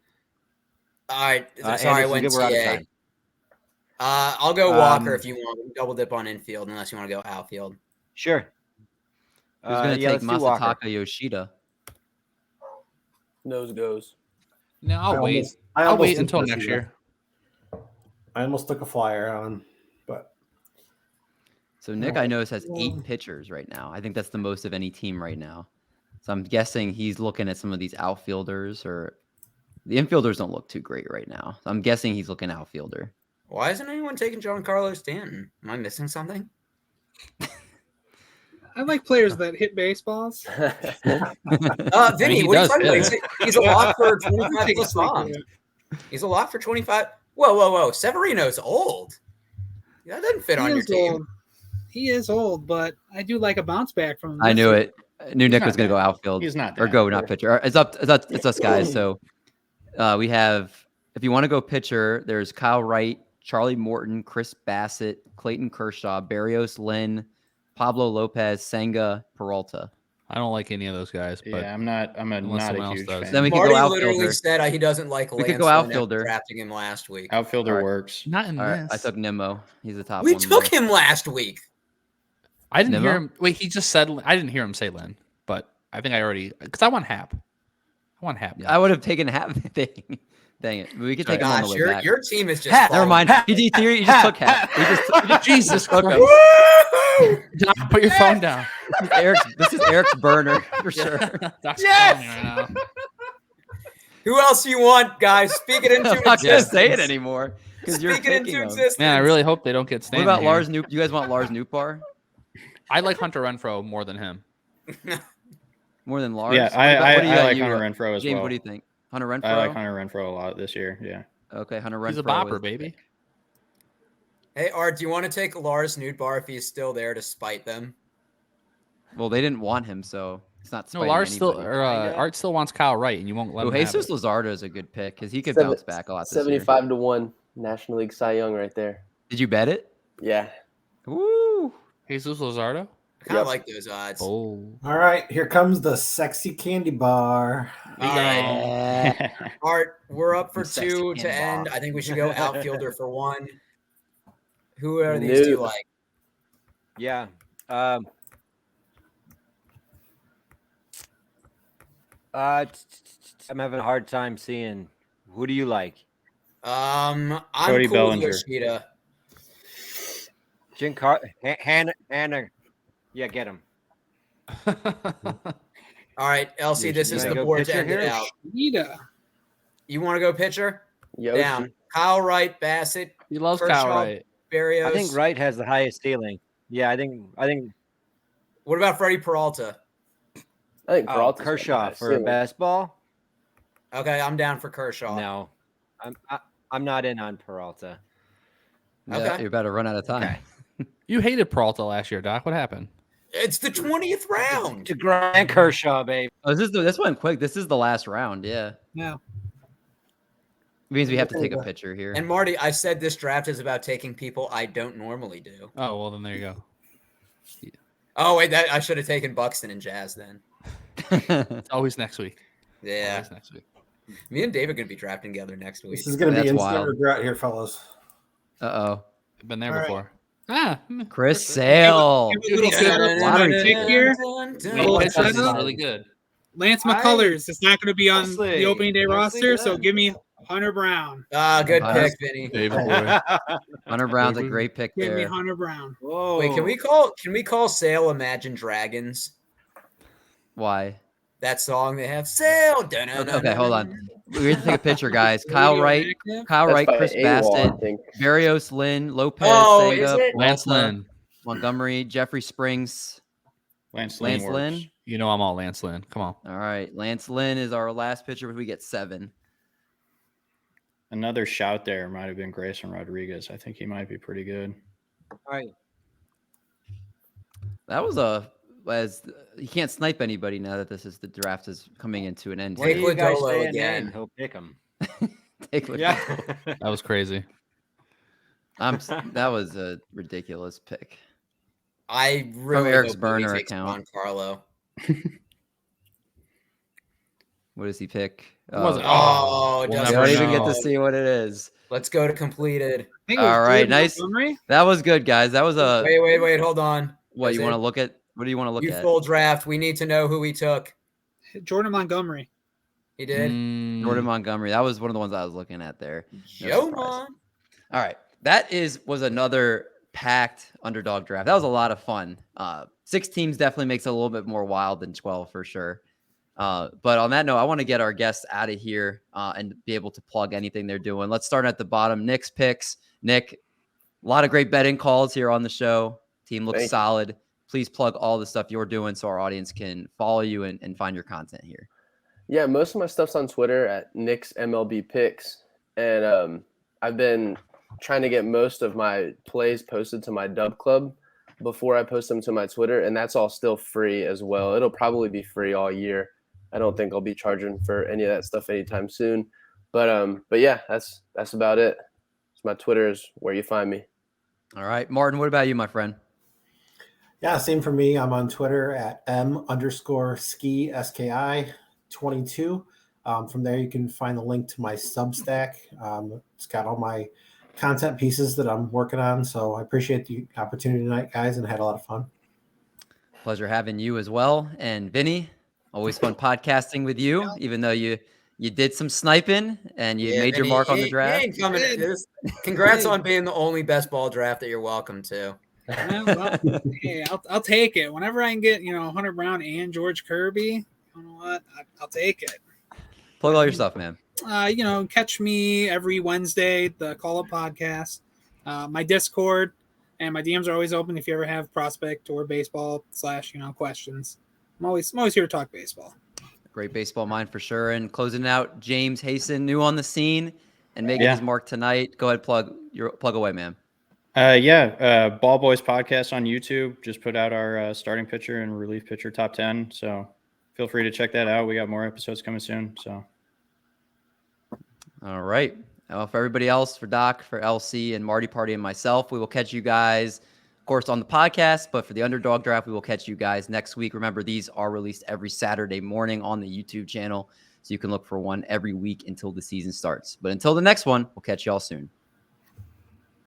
[SPEAKER 2] All right, sorry, I
[SPEAKER 8] Anderson's
[SPEAKER 2] went
[SPEAKER 8] good. We're out of
[SPEAKER 2] TA.
[SPEAKER 8] time.
[SPEAKER 2] I'll go Walker if you want. We can double dip on infield, unless you want to go outfield.
[SPEAKER 8] Sure.
[SPEAKER 1] Who's gonna
[SPEAKER 8] yeah,
[SPEAKER 1] take
[SPEAKER 8] let's do Walker.
[SPEAKER 1] Masataka Yoshida?
[SPEAKER 7] Nose goes.
[SPEAKER 3] No, I'll wait.
[SPEAKER 4] I
[SPEAKER 3] I'll
[SPEAKER 4] almost
[SPEAKER 3] wait
[SPEAKER 4] took
[SPEAKER 3] until
[SPEAKER 4] Yoshida.
[SPEAKER 3] next year.
[SPEAKER 4] I almost took a flyer on, but
[SPEAKER 1] So Nick, I notice, has 8 pitchers right now. I think that's the most of any team right now. So I'm guessing he's looking at some of these outfielders, or the infielders don't look too great right now. So I'm guessing he's looking outfielder.
[SPEAKER 2] Why isn't anyone taking Giancarlo Stanton? Am I missing something?
[SPEAKER 5] I like players that hit baseballs.
[SPEAKER 2] Vinny,
[SPEAKER 3] he
[SPEAKER 2] what are you
[SPEAKER 3] does
[SPEAKER 2] talking about?
[SPEAKER 3] hit.
[SPEAKER 2] He's a lock for 25
[SPEAKER 5] Take a
[SPEAKER 2] plus
[SPEAKER 5] swing
[SPEAKER 2] bombs.
[SPEAKER 5] at it.
[SPEAKER 2] He's a lock for 25. Whoa. Severino's old. That doesn't fit
[SPEAKER 5] He
[SPEAKER 2] on your
[SPEAKER 5] is
[SPEAKER 2] team.
[SPEAKER 5] old. He is old, but I do like a bounce back from him.
[SPEAKER 1] I knew
[SPEAKER 5] That's
[SPEAKER 1] it. I knew Nick
[SPEAKER 6] not
[SPEAKER 1] was going to go
[SPEAKER 6] that-
[SPEAKER 1] outfield.
[SPEAKER 6] He's not
[SPEAKER 1] Or
[SPEAKER 6] that
[SPEAKER 1] go,
[SPEAKER 6] good.
[SPEAKER 1] not pitcher. It's us guys. So we have, if you want to go pitcher, there's Kyle Wright, Charlie Morton, Chris Bassett, Clayton Kershaw, Barrios Lynn, Pablo Lopez, Senga, Peralta.
[SPEAKER 3] I don't like any of those guys, but
[SPEAKER 6] Yeah, I'm not
[SPEAKER 3] unless
[SPEAKER 6] a
[SPEAKER 3] someone else
[SPEAKER 6] huge
[SPEAKER 3] does.
[SPEAKER 6] fan.
[SPEAKER 1] Then we can
[SPEAKER 2] Marty
[SPEAKER 1] go
[SPEAKER 2] literally
[SPEAKER 1] outfielder.
[SPEAKER 2] said he doesn't like
[SPEAKER 1] We
[SPEAKER 2] Lance
[SPEAKER 1] could go
[SPEAKER 2] Lynn after
[SPEAKER 1] outfielder.
[SPEAKER 2] drafting him last week.
[SPEAKER 6] Outfielder
[SPEAKER 1] Alright.
[SPEAKER 6] works.
[SPEAKER 3] not in
[SPEAKER 1] All right, I
[SPEAKER 3] this.
[SPEAKER 1] took Nemo. He's the top
[SPEAKER 2] We
[SPEAKER 1] one.
[SPEAKER 2] took him last week.
[SPEAKER 3] I didn't hear
[SPEAKER 1] Nemo?
[SPEAKER 3] him. Wait, he just said. I didn't hear him say Lynn, but I think I already because I want Hap. I want Hap.
[SPEAKER 1] I would have taken half. Dang it. We could take him on the
[SPEAKER 2] Gosh,
[SPEAKER 1] way back.
[SPEAKER 2] your team is just
[SPEAKER 1] Never
[SPEAKER 2] falling.
[SPEAKER 1] mind. You just took half. You just
[SPEAKER 3] Jesus
[SPEAKER 1] took him.
[SPEAKER 2] Woo!
[SPEAKER 3] Doc, put your phone down.
[SPEAKER 1] This is Eric's burner for sure.
[SPEAKER 3] Doc's
[SPEAKER 2] Yes!
[SPEAKER 3] calling me right now.
[SPEAKER 2] Who else you want, guys? Speak it into
[SPEAKER 1] I'm not gonna
[SPEAKER 2] existence.
[SPEAKER 1] say it anymore because you're
[SPEAKER 2] Speak it
[SPEAKER 1] picking
[SPEAKER 2] into
[SPEAKER 1] him.
[SPEAKER 2] existence.
[SPEAKER 3] Man, I really hope they don't get
[SPEAKER 1] What
[SPEAKER 3] Stanton.
[SPEAKER 1] about
[SPEAKER 3] here.
[SPEAKER 1] Lars New? You guys want Lars Newpar
[SPEAKER 3] I like Hunter Renfro more than him.
[SPEAKER 1] more than Lars?
[SPEAKER 6] Yeah,
[SPEAKER 1] What
[SPEAKER 6] I
[SPEAKER 1] do you got,
[SPEAKER 6] like
[SPEAKER 1] you,
[SPEAKER 6] Hunter Renfro as
[SPEAKER 1] James,
[SPEAKER 6] well.
[SPEAKER 1] what do you think? Hunter Renfro.
[SPEAKER 6] I like Hunter Renfro a lot this year. Yeah.
[SPEAKER 1] Okay, Hunter Renfro.
[SPEAKER 3] He's a
[SPEAKER 1] is
[SPEAKER 3] bopper,
[SPEAKER 1] the
[SPEAKER 3] baby.
[SPEAKER 1] pick.
[SPEAKER 2] Hey, Art, do you want to take Lars Newbar if he's still there to spite them?
[SPEAKER 1] Well, they didn't want him, so it's not
[SPEAKER 3] No,
[SPEAKER 1] spiting
[SPEAKER 3] Lars still
[SPEAKER 1] anybody.
[SPEAKER 3] or Art still wants Kyle Wright, and you won't let
[SPEAKER 1] Oh,
[SPEAKER 3] him have
[SPEAKER 1] Jesus
[SPEAKER 3] it.
[SPEAKER 1] Luzardo is a good pick because he could bounce back a lot this year.
[SPEAKER 7] 75-1 National League Cy Young right there.
[SPEAKER 1] Did you bet it?
[SPEAKER 7] Yeah.
[SPEAKER 1] Woo!
[SPEAKER 3] Jesus Luzardo.
[SPEAKER 2] I kind of like those odds.
[SPEAKER 3] Oh,
[SPEAKER 4] All right, here comes the sexy candy bar.
[SPEAKER 2] All right.
[SPEAKER 1] Yeah.
[SPEAKER 2] Art, we're up for
[SPEAKER 1] Sexy
[SPEAKER 2] 2
[SPEAKER 1] candy
[SPEAKER 2] to end.
[SPEAKER 1] bar.
[SPEAKER 2] I think we should go outfielder for 1. Who are these do you like?
[SPEAKER 8] Yeah. I'm having a hard time seeing. Who do you like?
[SPEAKER 2] I'm
[SPEAKER 6] Cody
[SPEAKER 2] cool with
[SPEAKER 6] Bellinger.
[SPEAKER 2] Yoshida.
[SPEAKER 8] Hannah. Yeah, get him.
[SPEAKER 2] All right, Elsie,
[SPEAKER 8] You
[SPEAKER 2] this
[SPEAKER 8] should
[SPEAKER 2] is the
[SPEAKER 8] go
[SPEAKER 2] board to
[SPEAKER 8] pitcher
[SPEAKER 2] end it
[SPEAKER 8] here?
[SPEAKER 2] out.
[SPEAKER 5] Nita.
[SPEAKER 2] You want to go pitcher?
[SPEAKER 7] Yoshi.
[SPEAKER 2] Down. Kyle Wright, Bassett,
[SPEAKER 3] he loves
[SPEAKER 2] Kershaw,
[SPEAKER 3] Kyle Wright.
[SPEAKER 2] Barrios.
[SPEAKER 8] I think Wright has the highest ceiling. Yeah, I think.
[SPEAKER 2] What about Freddie Peralta?
[SPEAKER 7] I think
[SPEAKER 8] Oh,
[SPEAKER 7] Peralta's
[SPEAKER 8] Kershaw
[SPEAKER 7] got
[SPEAKER 8] for a
[SPEAKER 7] ceiling.
[SPEAKER 8] best ball.
[SPEAKER 2] Okay, I'm down for Kershaw.
[SPEAKER 8] No, I'm not in on Peralta.
[SPEAKER 1] Yeah,
[SPEAKER 2] Okay.
[SPEAKER 1] you're about to run out of time.
[SPEAKER 8] Okay.
[SPEAKER 3] You hated Peralta last year, Doc. What happened?
[SPEAKER 2] It's the 20th round.
[SPEAKER 8] DeGrom and Kershaw, baby.
[SPEAKER 1] Oh, this went quick. This is the last round. Yeah.
[SPEAKER 5] Yeah.
[SPEAKER 1] Means we have to take a picture here.
[SPEAKER 2] And Marty, I said this draft is about taking people I don't normally do.
[SPEAKER 3] Oh well, then there you go.
[SPEAKER 2] Oh wait, I should have taken Buxton and Jazz then.
[SPEAKER 3] It's always next week.
[SPEAKER 2] Yeah,
[SPEAKER 3] Always next week.
[SPEAKER 2] me and Dave are gonna be drafting together next week.
[SPEAKER 4] This is going to be
[SPEAKER 1] That's
[SPEAKER 4] instant
[SPEAKER 1] wild.
[SPEAKER 4] regret here, fellas.
[SPEAKER 1] Uh-oh.
[SPEAKER 3] I've been there
[SPEAKER 5] All right.
[SPEAKER 3] before.
[SPEAKER 1] Chris Sale.
[SPEAKER 5] Give a little setup for
[SPEAKER 1] Lottery
[SPEAKER 5] my
[SPEAKER 1] ticket.
[SPEAKER 5] pick here.
[SPEAKER 3] Well,
[SPEAKER 5] Pitch
[SPEAKER 3] pitchers is
[SPEAKER 5] setup.
[SPEAKER 3] really good.
[SPEAKER 5] Lance McCullers is not going to be on the
[SPEAKER 8] Wesley.
[SPEAKER 5] opening day
[SPEAKER 8] Wesley
[SPEAKER 5] roster, so
[SPEAKER 8] good.
[SPEAKER 5] give me Hunter Brown.
[SPEAKER 2] Good
[SPEAKER 1] Nice.
[SPEAKER 2] pick, Vinny.
[SPEAKER 3] David boy.
[SPEAKER 1] Hunter Brown's a great pick
[SPEAKER 5] Give me
[SPEAKER 1] there.
[SPEAKER 5] Hunter Brown.
[SPEAKER 8] Whoa.
[SPEAKER 2] Wait, can we call Sale Imagine Dragons?
[SPEAKER 1] Why?
[SPEAKER 2] That song they have Sale.
[SPEAKER 1] Okay, hold on. We have to take a picture, guys. Kyle Wright,
[SPEAKER 5] Active.
[SPEAKER 7] That's by
[SPEAKER 1] Chris
[SPEAKER 7] AWOL,
[SPEAKER 1] Bassett,
[SPEAKER 7] I think.
[SPEAKER 1] Barrios, Lynn, Lopez,
[SPEAKER 2] Oh, is
[SPEAKER 1] Senga,
[SPEAKER 2] it?
[SPEAKER 3] Lance
[SPEAKER 1] Peralta,
[SPEAKER 3] Lynn.
[SPEAKER 1] Montgomery, Jeffrey Springs,
[SPEAKER 3] Lance
[SPEAKER 1] Lance
[SPEAKER 3] works.
[SPEAKER 1] Lynn.
[SPEAKER 3] You know I'm all Lance Lynn. Come on.
[SPEAKER 1] All right, Lance Lynn is our last pitcher. But we get 7.
[SPEAKER 6] Another shout there might have been Grayson Rodriguez. I think he might be pretty good.
[SPEAKER 8] All right.
[SPEAKER 1] That was you can't snipe anybody now that the draft is coming into an end.
[SPEAKER 2] Wait,
[SPEAKER 8] Where
[SPEAKER 1] here.
[SPEAKER 8] do you guys
[SPEAKER 2] Lodolo
[SPEAKER 8] say a
[SPEAKER 2] again.
[SPEAKER 8] name? He'll pick him.
[SPEAKER 1] Take a look.
[SPEAKER 8] Yeah.
[SPEAKER 3] That was crazy.
[SPEAKER 1] That was a ridiculous pick.
[SPEAKER 2] I really
[SPEAKER 1] Eric's
[SPEAKER 2] hope
[SPEAKER 1] burner
[SPEAKER 2] Louis takes
[SPEAKER 1] account.
[SPEAKER 2] Giancarlo.
[SPEAKER 1] What does he pick?
[SPEAKER 3] Was it?
[SPEAKER 2] Oh,
[SPEAKER 3] We'll
[SPEAKER 2] doesn't
[SPEAKER 1] we
[SPEAKER 3] never
[SPEAKER 1] don't even get
[SPEAKER 3] know.
[SPEAKER 1] to see what it is.
[SPEAKER 2] Let's go to completed.
[SPEAKER 5] I think it was
[SPEAKER 1] All right,
[SPEAKER 5] Jordan
[SPEAKER 1] nice.
[SPEAKER 5] Montgomery.
[SPEAKER 1] That was good, guys. That was a
[SPEAKER 2] Wait, hold on.
[SPEAKER 1] what
[SPEAKER 2] Is
[SPEAKER 1] you
[SPEAKER 2] it-
[SPEAKER 1] want to look at? What do you want to look
[SPEAKER 2] You
[SPEAKER 1] at?
[SPEAKER 2] full draft. We need to know who he took.
[SPEAKER 5] Jordan Montgomery.
[SPEAKER 2] He did.
[SPEAKER 1] Jordan Montgomery. That was one of the ones I was looking at there.
[SPEAKER 2] Joe
[SPEAKER 1] surprise.
[SPEAKER 2] Mon.
[SPEAKER 1] All right. That was another packed underdog draft. That was a lot of fun. 6 teams definitely makes it a little bit more wild than 12 for sure. But on that note, I want to get our guests out of here and be able to plug anything they're doing. Let's start at the bottom. Nick's picks. Nick, a lot of great betting calls here on the show. Team looks
[SPEAKER 7] Thank you.
[SPEAKER 1] solid. Please plug all the stuff you're doing so our audience can follow you and find your content here.
[SPEAKER 7] Yeah, most of my stuff's on Twitter at Nick's MLB Picks, and I've been trying to get most of my plays posted to my Dub Club before I post them to my Twitter, and that's all still free as well. It'll probably be free all year. I don't think I'll be charging for any of that stuff anytime soon, but yeah, that's about it. So my Twitter is where you find me.
[SPEAKER 1] All right. Martin, what about you, my friend?
[SPEAKER 4] Yeah, same for me. I'm on Twitter at M_ski SKI 22. From there, you can find the link to my Substack. It's got all my content pieces that I'm working on. So I appreciate the opportunity tonight, guys, and had a lot of fun.
[SPEAKER 1] Pleasure having you as well. And Vinny, always fun podcasting with you, even though you did some sniping and you made your
[SPEAKER 2] Vinny,
[SPEAKER 1] mark on the
[SPEAKER 2] he
[SPEAKER 1] draft.
[SPEAKER 2] ain't coming at this. Congrats on being the only best ball draft that you're welcome to.
[SPEAKER 5] Well, hey, I'll take it. Whenever I can get, Hunter Brown and George Kirby, you know what? I'll take it.
[SPEAKER 1] Plug all your stuff, man.
[SPEAKER 5] Catch me every Wednesday, the Call Up Podcast, my Discord, and my DMs are always open if you ever have prospect or baseball / questions. I'm always here to talk baseball.
[SPEAKER 1] Great baseball mind for sure. And closing out, James Hasten, new on the scene and making his mark tonight. Go ahead, plug away, man.
[SPEAKER 6] Ball Boys podcast on YouTube. Just put out our starting pitcher and relief pitcher top 10. So feel free to check that out. We got more episodes coming soon. So.
[SPEAKER 1] All right. For everybody else, for Doc, for LC, and Marty Party, and myself, we will catch you guys, of course, on the podcast. But for the Underdog Draft, we will catch you guys next week. Remember, these are released every Saturday morning on the YouTube channel, so you can look for one every week until the season starts. But until the next one, we'll catch you all soon.